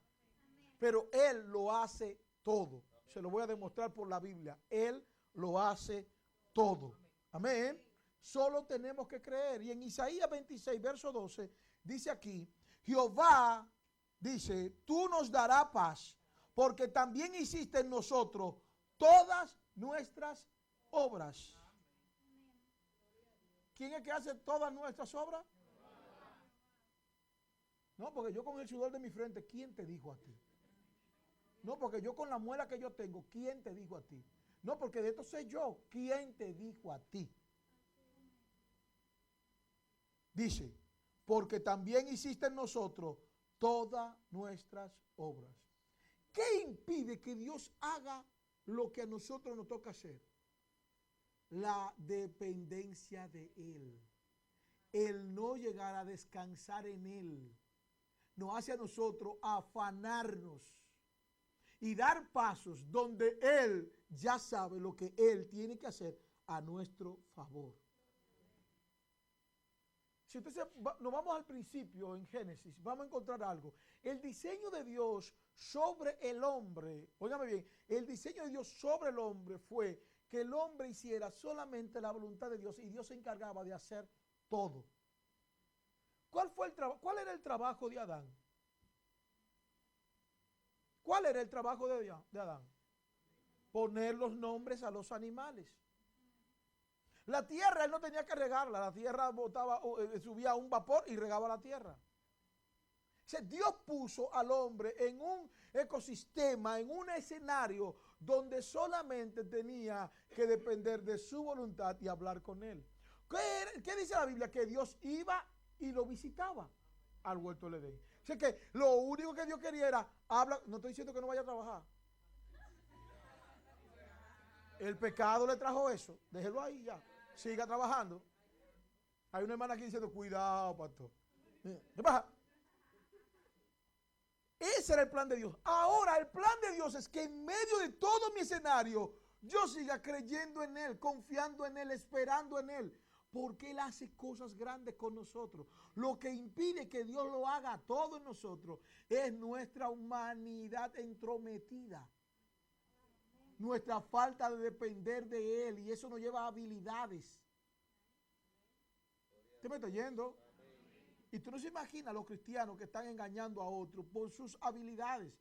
Pero Él lo hace todo. Se lo voy a demostrar por la Biblia. Él lo hace todo. Amén. Solo tenemos que creer. Y en Isaías 26, verso 12, dice aquí, Jehová dice, tú nos darás paz, porque también hiciste en nosotros todas nuestras obras. ¿Quién es que hace todas nuestras obras? No, porque yo con el sudor de mi frente, ¿quién te dijo a ti? No, porque yo con la muela que yo tengo, ¿quién te dijo a ti? No, porque de esto sé yo, ¿quién te dijo a ti? Dice, porque también hiciste en nosotros todas nuestras obras. ¿Qué impide que Dios haga lo que a nosotros nos toca hacer? La dependencia de Él. El no llegar a descansar en Él. Nos hace a nosotros afanarnos y dar pasos donde Él ya sabe lo que Él tiene que hacer a nuestro favor. Si nos vamos al principio en Génesis, vamos a encontrar algo. El diseño de Dios sobre el hombre, óigame bien, el diseño de Dios sobre el hombre fue que el hombre hiciera solamente la voluntad de Dios y Dios se encargaba de hacer todo. ¿Cuál era el trabajo de Adán? ¿Cuál era el trabajo de Adán? Poner los nombres a los animales. La tierra él no tenía que regarla, la tierra subía a un vapor y regaba la tierra. O sea, Dios puso al hombre en un ecosistema, en un escenario donde solamente tenía que depender de su voluntad y hablar con él. ¿Qué dice la Biblia? Que Dios iba y lo visitaba al huerto del Edén. O sea que lo único que Dios quería era hablar. No estoy diciendo que no vaya a trabajar. El pecado le trajo eso. Déjelo ahí ya. Siga trabajando. Hay una hermana aquí diciendo, cuidado, pastor. ¿Qué pasa? Ese era el plan de Dios. Ahora el plan de Dios es que en medio de todo mi escenario, yo siga creyendo en Él, confiando en Él, esperando en Él. Porque Él hace cosas grandes con nosotros. Lo que impide que Dios lo haga todo en nosotros es nuestra humanidad entrometida. Nuestra falta de depender de Él. Y eso nos lleva a habilidades. ¿Usted me está oyendo? Y tú no se imaginas los cristianos que están engañando a otros por sus habilidades.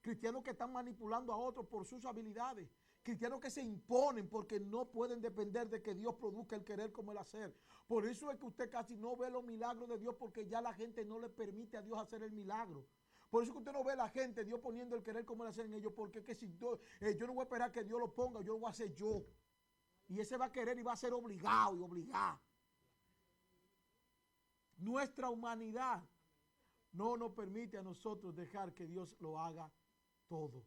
Cristianos que están manipulando a otros por sus habilidades. Cristianos que se imponen porque no pueden depender de que Dios produzca el querer como el hacer. Por eso es que usted casi no ve los milagros de Dios porque ya la gente no le permite a Dios hacer el milagro. Por eso que usted no ve a la gente, Dios poniendo el querer como el hacer en ellos, porque es que si yo no voy a esperar que Dios lo ponga, yo lo voy a hacer yo. Y ese va a querer y va a ser obligado y obligado. Nuestra humanidad no nos permite a nosotros dejar que Dios lo haga todo.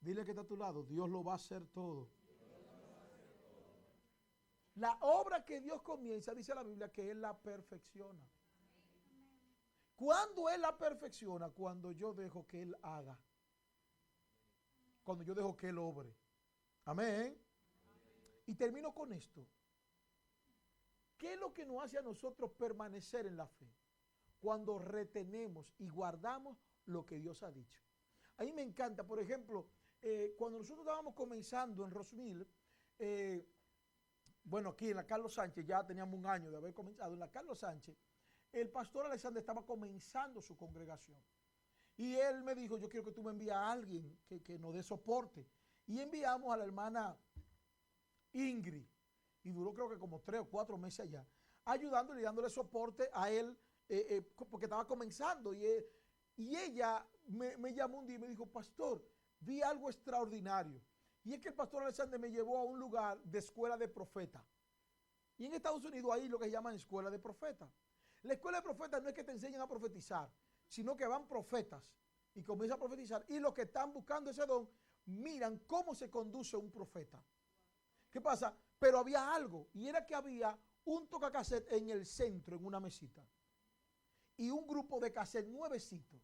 Dile que está a tu lado, Dios lo va a hacer todo. La obra que Dios comienza, dice la Biblia, que Él la perfecciona. ¿Cuándo Él la perfecciona? Cuando yo dejo que Él haga. Cuando yo dejo que Él obre. Amén. Y termino con esto. ¿Qué es lo que nos hace a nosotros permanecer en la fe? Cuando retenemos y guardamos lo que Dios ha dicho. A mí me encanta, por ejemplo, cuando nosotros estábamos comenzando en Rosmill, bueno, aquí en la Carlos Sánchez, ya teníamos un año de haber comenzado, en la Carlos Sánchez, el pastor Alexander estaba comenzando su congregación. Y él me dijo, yo quiero que tú me envíes a alguien que nos dé soporte. Y enviamos a la hermana Ingrid. Y duró creo que como 3 o 4 meses allá, ayudándole y dándole soporte a él, porque estaba comenzando. Y ella me llamó un día y me dijo, pastor, vi algo extraordinario. Y es que el pastor Alexander me llevó a un lugar de escuela de profetas. Y en Estados Unidos hay lo que llaman escuela de profetas. La escuela de profetas no es que te enseñen a profetizar, sino que van profetas y comienzan a profetizar. Y los que están buscando ese don, miran cómo se conduce un profeta. ¿Qué pasa? Pero había algo, y era que había un tocacassette en el centro, en una mesita, y un grupo de cassette nuevecito.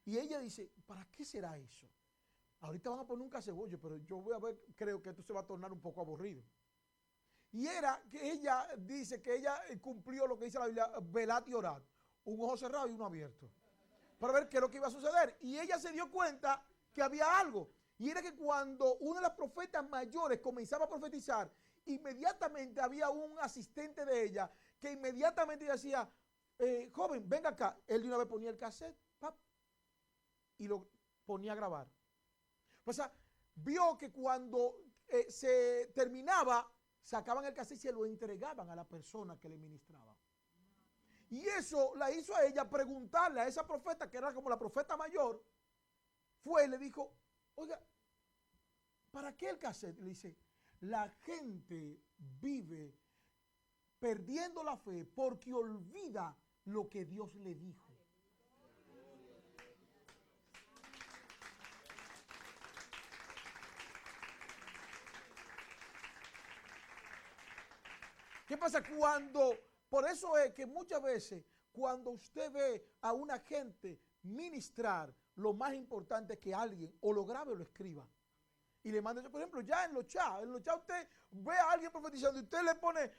Y ella dice, ¿para qué será eso? Ahorita van a poner un cacebollo, pero yo voy a ver, creo que esto se va a tornar un poco aburrido. Y era que ella dice que ella cumplió lo que dice la Biblia, velad y orad, un ojo cerrado y uno abierto, para ver qué es lo que iba a suceder. Y ella se dio cuenta que había algo. Y era que cuando una de las profetas mayores comenzaba a profetizar, inmediatamente había un asistente de ella que inmediatamente decía, joven, venga acá. Él de una vez ponía el cassette, ¡pap!, y lo ponía a grabar. O sea, vio que cuando se terminaba, sacaban el cassette y se lo entregaban a la persona que le ministraba. Y eso la hizo a ella preguntarle a esa profeta, que era como la profeta mayor, fue y le dijo, oiga, ¿para qué el cassette? Le dice, la gente vive perdiendo la fe porque olvida lo que Dios le dijo. ¿Qué pasa por eso es que muchas veces cuando usted ve a una gente ministrar, lo más importante es que alguien o lo grabe o lo escriba. Y le manda, por ejemplo, ya en los chats usted ve a alguien profetizando y usted le pone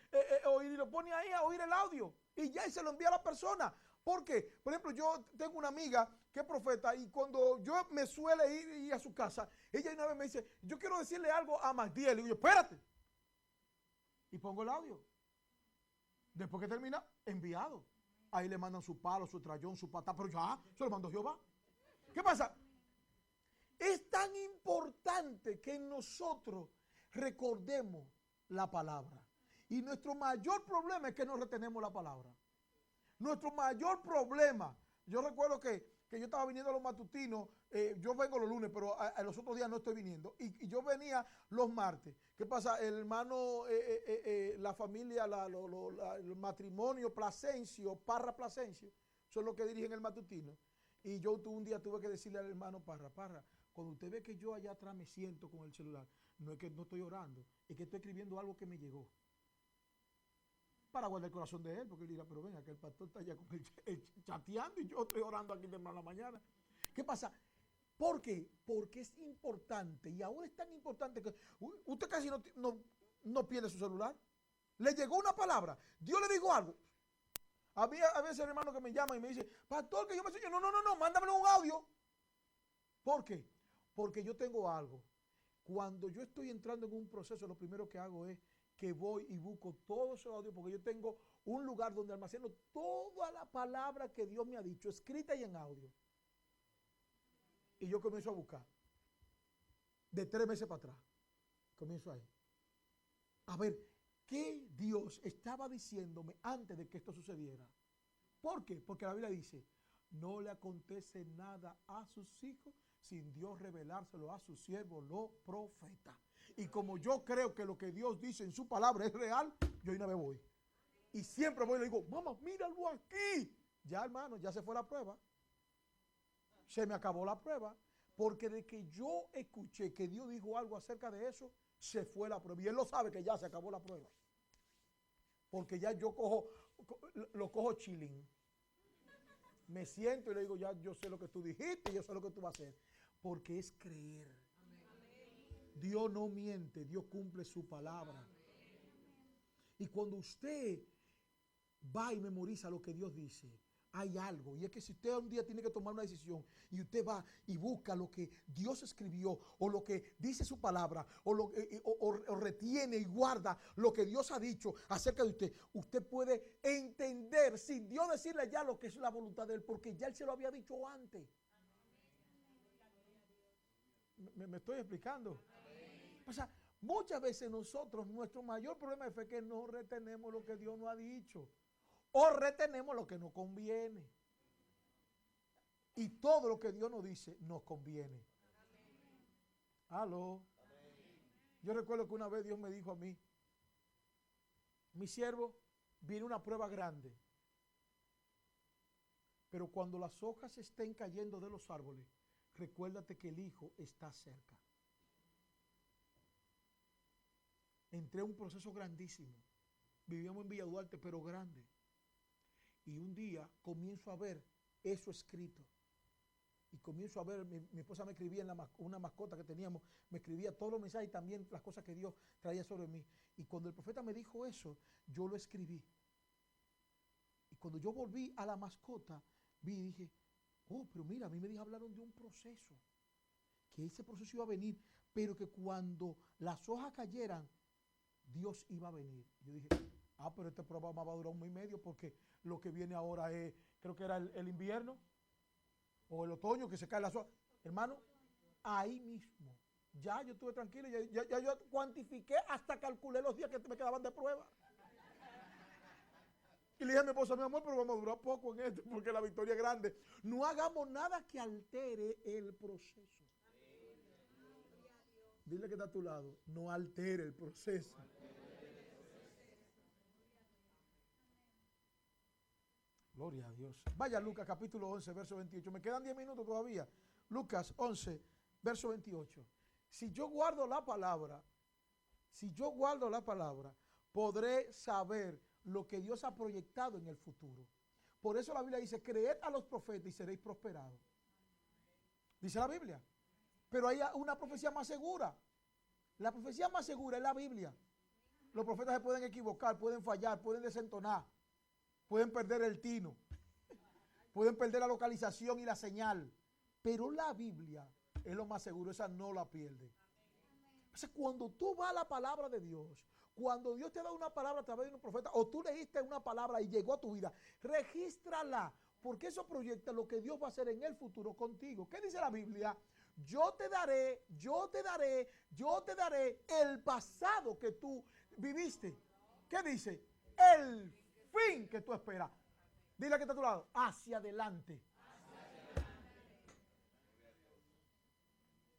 oír y lo pone ahí a oír el audio y ya y se lo envía a la persona. ¿Por qué? Por ejemplo, yo tengo una amiga que es profeta y cuando yo me suele ir a su casa, ella una vez me dice, yo quiero decirle algo a Magdiel. Y digo, espérate. Y pongo el audio. Después que termina, enviado. Ahí le mandan su palo, su trayón, su patá, pero ya, se lo mandó Jehová. ¿Qué pasa? Es tan importante que nosotros recordemos la palabra. Y nuestro mayor problema es que no retenemos la palabra. Nuestro mayor problema, yo recuerdo que yo estaba viniendo a los matutinos, yo vengo los lunes, pero a los otros días no estoy viniendo, y yo venía los martes. ¿Qué pasa? El hermano, la familia, el matrimonio Plasencio, Parra Plasencio, son los que dirigen el matutino. Y yo un día tuve que decirle al hermano Parra, cuando usted ve que yo allá atrás me siento con el celular, no es que no estoy orando, es que estoy escribiendo algo que me llegó. Para guardar el corazón de él, porque él dirá, pero venga, que el pastor está allá con él chateando y yo estoy orando aquí temprano a la mañana. ¿Qué pasa? ¿Por qué? Porque es importante y ahora es tan importante que usted casi no pierde su celular. Le llegó una palabra, Dios le dijo algo. A mí a veces hermano que me llama y me dice, pastor, que yo me enseño, no, mándame un audio. ¿Por qué? Porque yo tengo algo. Cuando yo estoy entrando en un proceso, lo primero que hago es que voy y busco todo ese audio, porque yo tengo un lugar donde almaceno toda la palabra que Dios me ha dicho, escrita y en audio. Y yo comienzo a buscar. De 3 meses para atrás. Comienzo ahí. A ver, ¿qué Dios estaba diciéndome antes de que esto sucediera? ¿Por qué? Porque la Biblia dice, no le acontece nada a sus hijos sin Dios revelárselo a sus siervos, los profetas. Y como yo creo que lo que Dios dice en su palabra es real, yo una vez voy. Y siempre voy y le digo, mamá, míralo aquí. Ya, hermano, ya se fue la prueba. Se me acabó la prueba. Porque de que yo escuché que Dios dijo algo acerca de eso, se fue la prueba. Y él lo sabe que ya se acabó la prueba. Porque ya yo lo cojo chilling. Me siento y le digo, ya yo sé lo que tú dijiste, yo sé lo que tú vas a hacer. Porque es creer. Dios no miente, Dios cumple su palabra. Y cuando usted va y memoriza lo que Dios dice, hay algo. Y es que si usted un día tiene que tomar una decisión y usted va y busca lo que Dios escribió o lo que dice su palabra o retiene y guarda lo que Dios ha dicho acerca de usted, usted puede entender sin Dios decirle ya lo que es la voluntad de Él, porque ya Él se lo había dicho antes. ¿Me estoy explicando? O sea, muchas veces nosotros, nuestro mayor problema es que no retenemos lo que Dios nos ha dicho. O retenemos lo que nos conviene. Y todo lo que Dios nos dice nos conviene. Aló. Yo recuerdo que una vez Dios me dijo a mí, mi siervo, viene una prueba grande. Pero cuando las hojas estén cayendo de los árboles, recuérdate que el Hijo está cerca. Entré a un proceso grandísimo. Vivíamos en Villa Duarte, pero grande. Y un día comienzo a ver eso escrito. Y comienzo a ver, mi esposa me escribía en una mascota que teníamos, me escribía todos los mensajes y también las cosas que Dios traía sobre mí. Y cuando el profeta me dijo eso, yo lo escribí. Y cuando yo volví a la mascota, vi y dije, oh, pero mira, a mí me hablaron de un proceso. Que ese proceso iba a venir, pero que cuando las hojas cayeran, Dios iba a venir. Yo dije, pero este programa va a durar 1 mes y medio porque lo que viene ahora es, creo que era el invierno o el otoño que se cae la hojas. Hermano, ahí mismo, ya yo estuve tranquilo, ya yo cuantifiqué hasta calculé los días que me quedaban de prueba. Y le dije a mi esposa, mi amor, pero vamos a durar poco en esto porque la victoria es grande. No hagamos nada que altere el proceso. Dile que está a tu lado, no altere el proceso. Gloria a Dios. Vaya Lucas capítulo 11, verso 28. Me quedan 10 minutos todavía. Lucas 11, verso 28. Si yo guardo la palabra, podré saber lo que Dios ha proyectado en el futuro. Por eso la Biblia dice, creed a los profetas y seréis prosperados. Dice la Biblia. Pero hay una profecía más segura. La profecía más segura es la Biblia. Los profetas se pueden equivocar, pueden fallar, pueden desentonar, pueden perder el tino, pueden perder la localización y la señal. Pero la Biblia es lo más seguro, esa no la pierde. Entonces, cuando tú vas a la palabra de Dios, cuando Dios te da una palabra a través de un profeta, o tú leíste una palabra y llegó a tu vida, regístrala, porque eso proyecta lo que Dios va a hacer en el futuro contigo. ¿Qué dice la Biblia? Yo te daré el pasado que tú viviste. ¿Qué dice? El fin que tú esperas. Dile que está a tu lado, hacia adelante.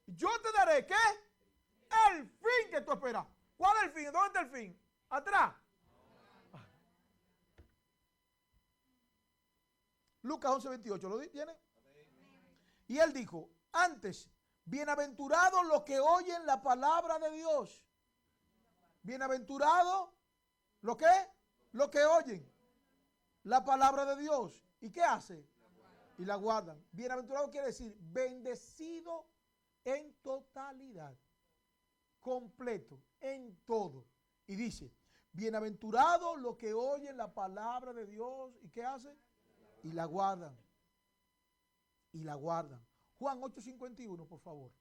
Yo te daré, ¿qué? El fin que tú esperas. ¿Cuál es el fin? ¿Dónde está el fin? Atrás. Lucas 11:28, ¿lo tiene? Y él dijo, antes, bienaventurados los que oyen la palabra de Dios. Bienaventurados, ¿lo qué? Los que oyen la palabra de Dios. ¿Y qué hace? Y la guardan. Bienaventurado quiere decir bendecido en totalidad, completo, en todo. Y dice, bienaventurados los que oyen la palabra de Dios. ¿Y qué hace? Y la guardan. Y la guardan. Juan 8:51, por favor.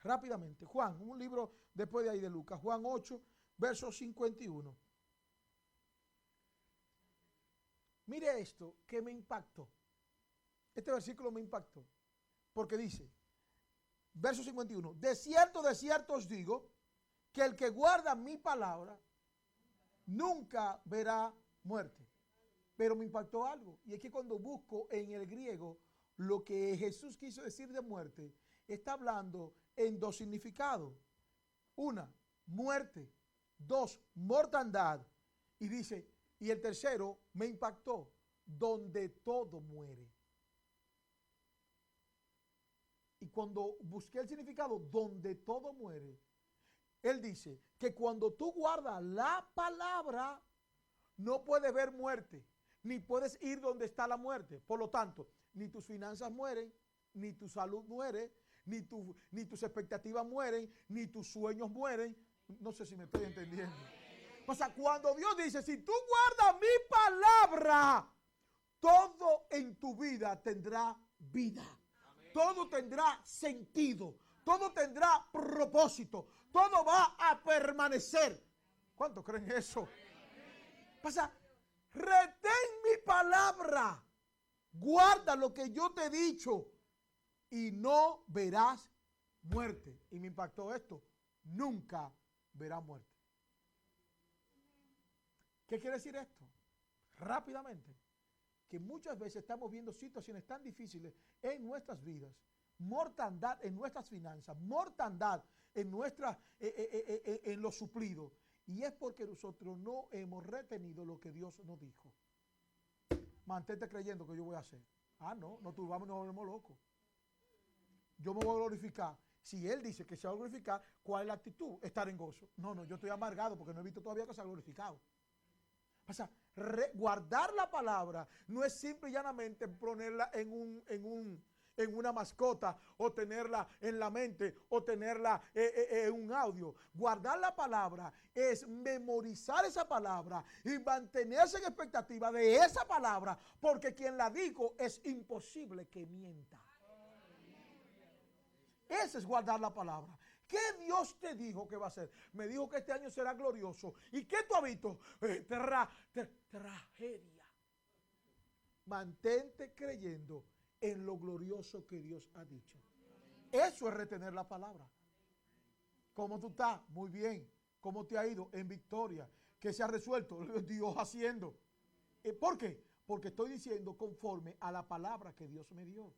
Rápidamente. Juan, un libro después de ahí de Lucas. Juan 8, verso 51. Mire esto que me impactó. Este versículo me impactó. Porque dice, verso 51, de cierto os digo, que el que guarda mi palabra nunca verá muerte. Pero me impactó algo. Y es que cuando busco en el griego lo que Jesús quiso decir de muerte, está hablando en dos significados. Una, muerte. Dos, mortandad. Y dice, y el tercero me impactó, donde todo muere. Y cuando busqué el significado, donde todo muere, él dice que cuando tú guardas la palabra, no puedes ver muerte, ni puedes ir donde está la muerte. Por lo tanto, ni tus finanzas mueren, ni tu salud muere, ni tus expectativas mueren, ni tus sueños mueren. No sé si me estoy entendiendo. O sea, cuando Dios dice, si tú guardas mi palabra, todo en tu vida tendrá vida. Todo tendrá sentido. Todo tendrá propósito. Todo va a permanecer. ¿Cuántos creen eso? Pasa, retén mi palabra. Guarda lo que yo te he dicho y no verás muerte. Y me impactó esto. Nunca verás muerte. ¿Qué quiere decir esto? Rápidamente. Que muchas veces estamos viendo situaciones tan difíciles en nuestras vidas, mortandad en nuestras finanzas, mortandad en en los suplidos, y es porque nosotros no hemos retenido lo que Dios nos dijo. Mantente creyendo que yo voy a hacer. No turbamos y nos volvemos locos. Yo me voy a glorificar. Si Él dice que se va a glorificar, ¿cuál es la actitud? Estar en gozo. No, yo estoy amargado porque no he visto todavía que se ha glorificado. O sea, guardar la palabra no es simple y llanamente ponerla en una mascota o tenerla en la mente o tenerla en un audio. Guardar la palabra es memorizar esa palabra y mantenerse en expectativa de esa palabra, porque quien la dijo es imposible que mienta. Ese es guardar la palabra. ¿Qué Dios te dijo que va a hacer? Me dijo que este año será glorioso. ¿Y qué tú has visto? Tragedia. Mantente creyendo en lo glorioso que Dios ha dicho. Eso es retener la palabra. ¿Cómo tú estás? Muy bien. ¿Cómo te ha ido? En victoria. ¿Qué se ha resuelto? Dios haciendo. ¿Por qué? Porque estoy diciendo conforme a la palabra que Dios me dio.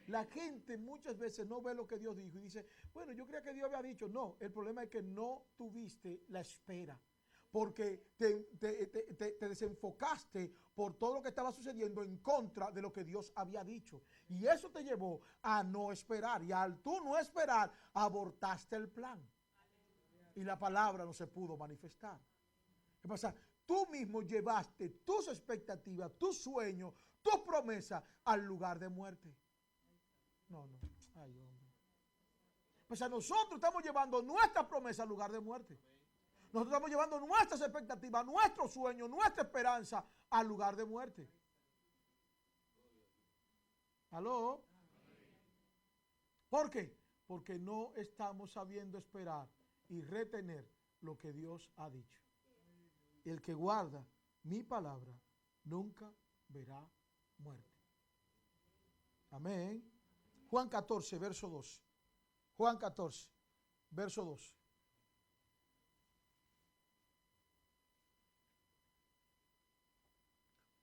La gente muchas veces no ve lo que Dios dijo y dice, bueno, yo creía que Dios había dicho. No, el problema es que no tuviste la espera, porque te desenfocaste por todo lo que estaba sucediendo en contra de lo que Dios había dicho. Y eso te llevó a no esperar. Y al tú no esperar, abortaste el plan. Y la palabra no se pudo manifestar. ¿Qué pasa? Tú mismo llevaste tus expectativas, tus sueños, tus promesas al lugar de muerte. No. Ay, hombre. Pues a nosotros estamos llevando nuestra promesa al lugar de muerte. Nosotros estamos llevando nuestras expectativas, nuestros sueños, nuestra esperanza al lugar de muerte. ¿Aló? ¿Por qué? Porque no estamos sabiendo esperar y retener lo que Dios ha dicho. El que guarda mi palabra nunca verá muerte. Amén. Juan 14, verso 2. Juan 14, verso 2.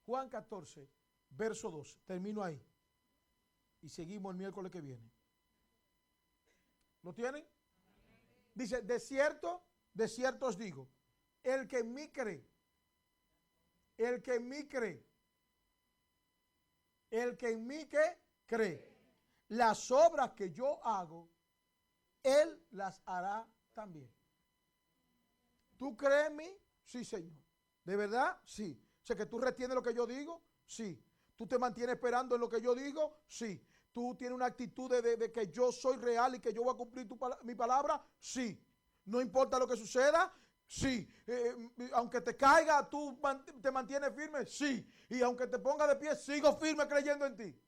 Juan 14, verso 2. Termino ahí. Y seguimos el miércoles que viene. ¿Lo tienen? Dice, de cierto os digo, el que en mí cree, el que en mí cree, el que en mí cree, las obras que yo hago, él las hará también. ¿Tú crees en mí? Sí, Señor. ¿De verdad? Sí. O sea, que tú retienes lo que yo digo, sí. ¿Tú te mantienes esperando en lo que yo digo? Sí. ¿Tú tienes una actitud de que yo soy real y que yo voy a cumplir mi palabra? Sí. ¿No importa lo que suceda? Sí. Aunque te caiga, ¿tú te mantienes firme? Sí. Y aunque te ponga de pie, sigo firme creyendo en ti.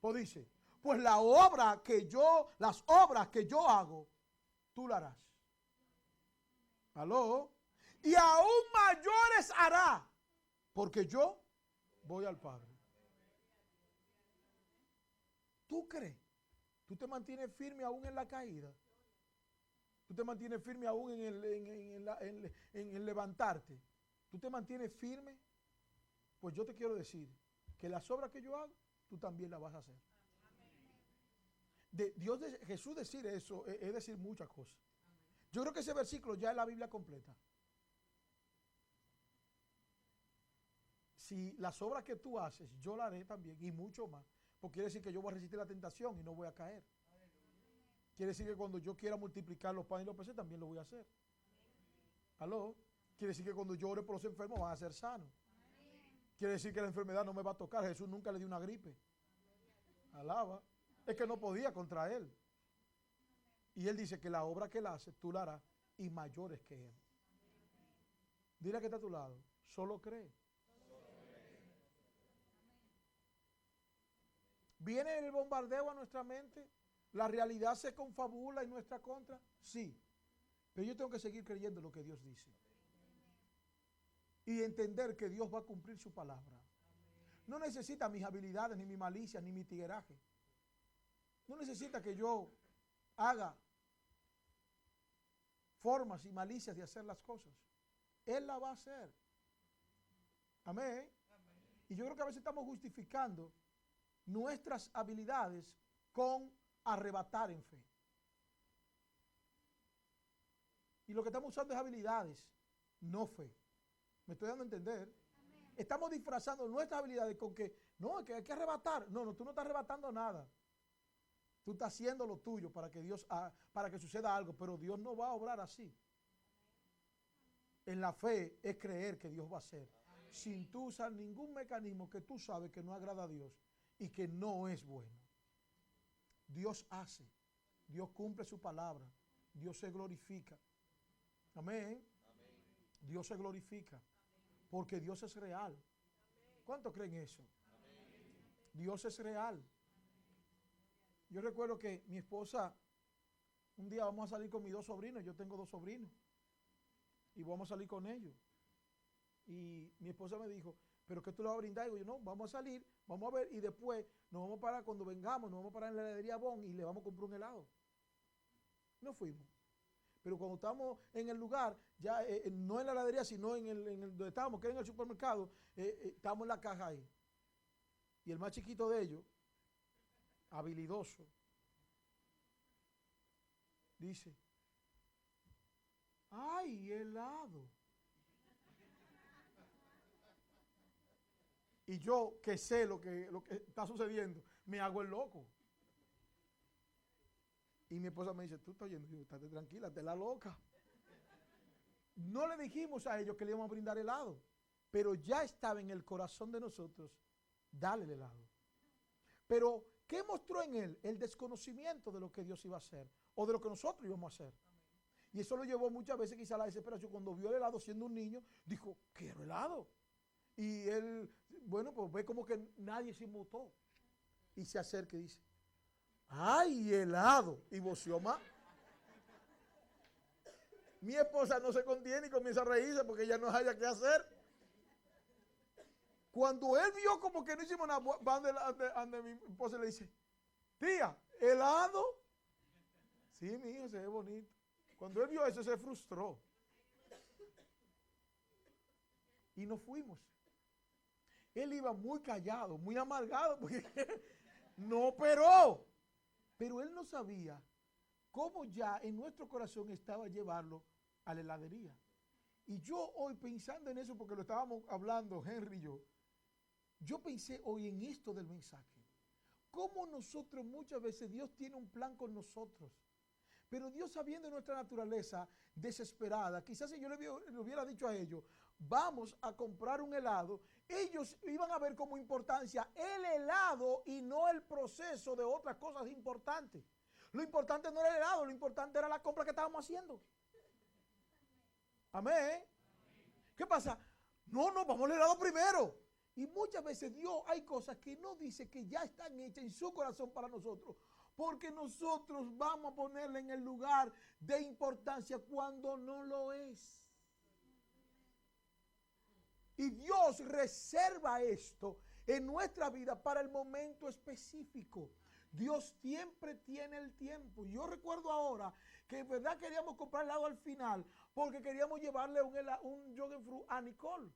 Pues dice, pues las obras que yo hago, tú las harás. ¿Aló? Y aún mayores hará, porque yo voy al Padre. ¿Tú crees? ¿Tú te mantienes firme aún en la caída? ¿Tú te mantienes firme aún en el levantarte? ¿Tú te mantienes firme? Pues yo te quiero decir que las obras que yo hago, tú también las vas a hacer. Jesús decir eso es decir muchas cosas. Yo creo que ese versículo ya es la Biblia completa. Si las obras que tú haces, yo las haré también y mucho más. Porque quiere decir que yo voy a resistir la tentación y no voy a caer. Quiere decir que cuando yo quiera multiplicar los panes y los peces, también lo voy a hacer. ¿Aló? Quiere decir que cuando yo ore por los enfermos van a ser sanos. Quiere decir que la enfermedad no me va a tocar. Jesús nunca le dio una gripe. Alaba. Es que no podía contra él. Y él dice que la obra que él hace, tú la harás y mayores que él. Dile que está a tu lado. Solo cree. ¿Viene el bombardeo a nuestra mente? ¿La realidad se confabula en nuestra contra? Sí. Pero yo tengo que seguir creyendo lo que Dios dice. Y entender que Dios va a cumplir su palabra. No necesita mis habilidades, ni mi malicia, ni mi tigueraje. No necesita que yo haga formas y malicias de hacer las cosas. Él la va a hacer. Amén. Y yo creo que a veces estamos justificando nuestras habilidades con arrebatar en fe. Y lo que estamos usando es habilidades, no fe. ¿Me estoy dando a entender? Amén. Estamos disfrazando nuestras habilidades con que, no, que hay que arrebatar. No, tú no estás arrebatando nada. Tú estás haciendo lo tuyo para que suceda algo, pero Dios no va a obrar así. En la fe es creer que Dios va a hacer, sin tú usar ningún mecanismo que tú sabes que no agrada a Dios y que no es bueno. Dios hace, Dios cumple su palabra, Dios se glorifica. Amén. Dios se glorifica porque Dios es real. ¿Cuántos creen eso? Dios es real. Yo recuerdo que mi esposa, un día vamos a salir con mis dos sobrinos, yo tengo dos sobrinos, y vamos a salir con ellos. Y mi esposa me dijo, ¿pero qué tú le vas a brindar? Y digo, yo, no, vamos a salir, vamos a ver, y después nos vamos a parar, cuando vengamos, nos vamos a parar en la heladería Bon y le vamos a comprar un helado. Nos fuimos. Pero cuando estamos en el lugar, ya no en la heladería, sino en el donde estábamos, que era en el supermercado, estábamos en la caja ahí. Y el más chiquito de ellos, habilidoso, dice, ¡ay, helado! Y yo, que sé lo que está sucediendo, me hago el loco. Y mi esposa me dice, tú estás oyendo, estate tranquila, te la loca. No le dijimos a ellos que le íbamos a brindar helado, pero ya estaba en el corazón de nosotros darle el helado. Pero ¿Qué mostró en él? El desconocimiento de lo que Dios iba a hacer o de lo que nosotros íbamos a hacer. Y eso lo llevó muchas veces quizá a la desesperación. Cuando vio el helado siendo un niño, dijo, quiero helado. Y él, bueno, pues ve como que nadie se inmutó. Y se acerca y dice, ¡ay, helado! Y voció más. Mi esposa no se contiene y comienza a reírse porque ella no haya qué hacer. Cuando él vio como que no hicimos nada, va ante mi esposa y le dice, tía, ¿helado? Sí, mi hijo, se ve bonito. Cuando él vio eso, se frustró. Y nos fuimos. Él iba muy callado, muy amargado, porque no operó. Pero él no sabía cómo ya en nuestro corazón estaba llevarlo a la heladería. Y yo hoy pensando en eso, porque lo estábamos hablando Henry y yo pensé hoy en esto del mensaje. Cómo nosotros muchas veces Dios tiene un plan con nosotros. Pero Dios, sabiendo nuestra naturaleza desesperada, quizás si yo le hubiera dicho a ellos, vamos a comprar un helado, ellos iban a ver como importancia el helado y no el proceso de otras cosas importantes. Lo importante no era el helado, lo importante era la compra que estábamos haciendo. Amén. ¿Qué pasa? No, vamos al helado primero. Y muchas veces Dios hay cosas que no dice que ya están hechas en su corazón para nosotros. Porque nosotros vamos a ponerle en el lugar de importancia cuando no lo es. Y Dios reserva esto en nuestra vida para el momento específico. Dios siempre tiene el tiempo. Yo recuerdo ahora que en verdad queríamos comprar helado al final porque queríamos llevarle un Fruit a Nicole.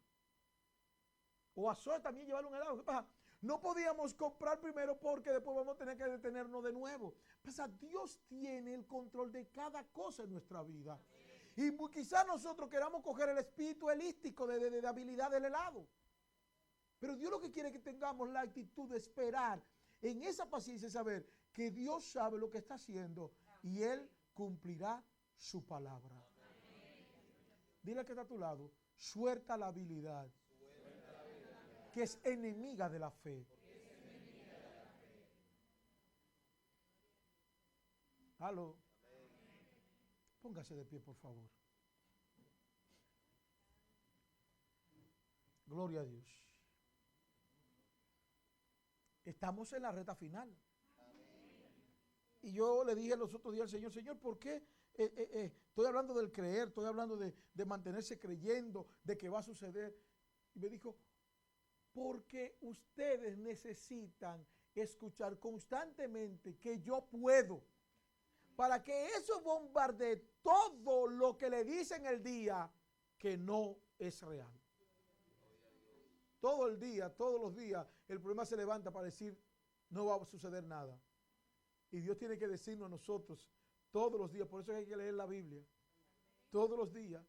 O a Zoe también llevarle un helado. ¿Qué pasa? No podíamos comprar primero porque después vamos a tener que detenernos de nuevo. Pasa, Dios tiene el control de cada cosa en nuestra vida. Y quizás nosotros queramos coger el espíritu helístico de habilidad del helado. Pero Dios lo que quiere es que tengamos la actitud de esperar en esa paciencia y saber que Dios sabe lo que está haciendo y Él cumplirá su palabra. Dile al que está a tu lado, suelta la habilidad que es enemiga de la fe. Aló. Póngase de pie, por favor. Gloria a Dios. Estamos en la recta final. Y yo le dije los otros días al Señor, Señor, ¿por qué estoy hablando del creer, estoy hablando de mantenerse creyendo, de que va a suceder? Y me dijo, porque ustedes necesitan escuchar constantemente que yo puedo, para que eso bombardee todo lo que le dicen el día que no es real. Todo el día, todos los días, el problema se levanta para decir, no va a suceder nada. Y Dios tiene que decirnos a nosotros todos los días, por eso hay que leer la Biblia. Todos los días,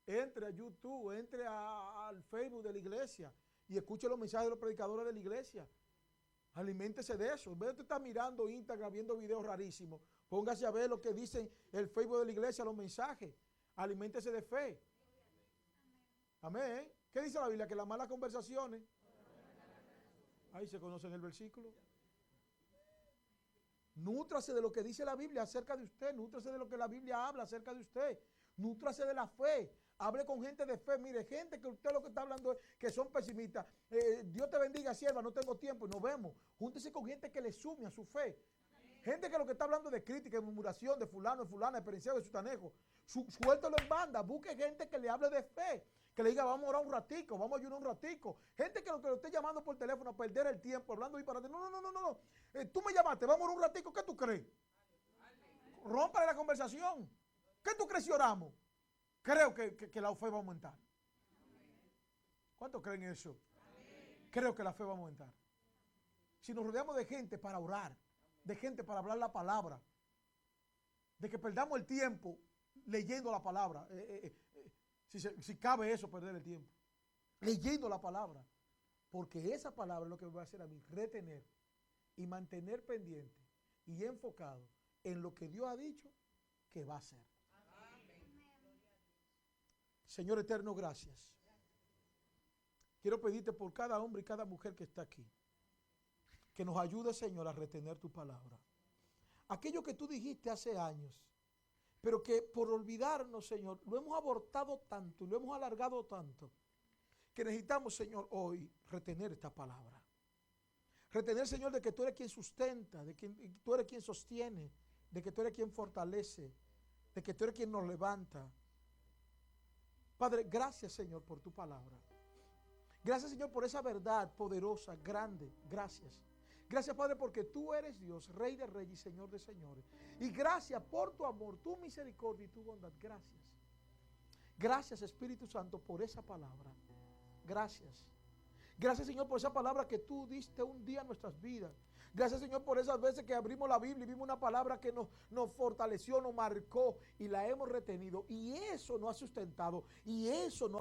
entre a YouTube, entre al Facebook de la iglesia y escuche los mensajes de los predicadores de la iglesia. Aliméntese de eso. En vez de usted estar mirando Instagram, viendo videos rarísimos, póngase a ver lo que dicen el Facebook de la iglesia, los mensajes. Aliméntese de fe. Amén. ¿Qué dice la Biblia? Que las malas conversaciones, ahí se conoce en el versículo. Nútrase de lo que dice la Biblia acerca de usted. Nútrase de lo que la Biblia habla acerca de usted. Nútrase de la fe. Hable con gente de fe. Mire, gente que usted lo que está hablando es que son pesimistas. Dios te bendiga, sierva, no tengo tiempo y nos vemos. Júntese con gente que le sume a su fe. Gente que lo que está hablando de crítica, de murmuración, de fulano, de fulana, de experiencia, de sutanejo. Suéltelo en banda. Busque gente que le hable de fe. Que le diga, vamos a orar un ratico, vamos a ayunar un ratico. Gente que lo esté llamando por teléfono a perder el tiempo, hablando y para. No. Tú me llamaste, vamos a orar un ratico, ¿qué tú crees? Rómpale la conversación. ¿Qué tú crees si oramos? Creo que la fe va a aumentar. ¿Cuántos creen eso? Creo que la fe va a aumentar. Si nos rodeamos de gente para orar, de gente para hablar la palabra, de que perdamos el tiempo leyendo la palabra, si cabe eso, perder el tiempo, leyendo la palabra, porque esa palabra es lo que me va a hacer a mí retener y mantener pendiente y enfocado en lo que Dios ha dicho que va a hacer. Señor eterno, gracias. Quiero pedirte por cada hombre y cada mujer que está aquí, que nos ayude, Señor, a retener tu palabra. Aquello que tú dijiste hace años, pero que por olvidarnos, Señor, lo hemos abortado tanto y lo hemos alargado tanto, que necesitamos, Señor, hoy retener esta palabra. Retener, Señor, de que tú eres quien sustenta, de que tú eres quien sostiene, de que tú eres quien fortalece, de que tú eres quien nos levanta. Padre, gracias, Señor, por tu palabra. Gracias, Señor, por esa verdad poderosa, grande. Gracias. Gracias, Padre, porque tú eres Dios, Rey de Reyes y Señor de Señores. Y gracias por tu amor, tu misericordia y tu bondad. Gracias. Gracias, Espíritu Santo, por esa palabra. Gracias. Gracias, Señor, por esa palabra que tú diste un día en nuestras vidas. Gracias, Señor, por esas veces que abrimos la Biblia y vimos una palabra que nos fortaleció, nos marcó y la hemos retenido. Y eso nos ha sustentado. Y eso nos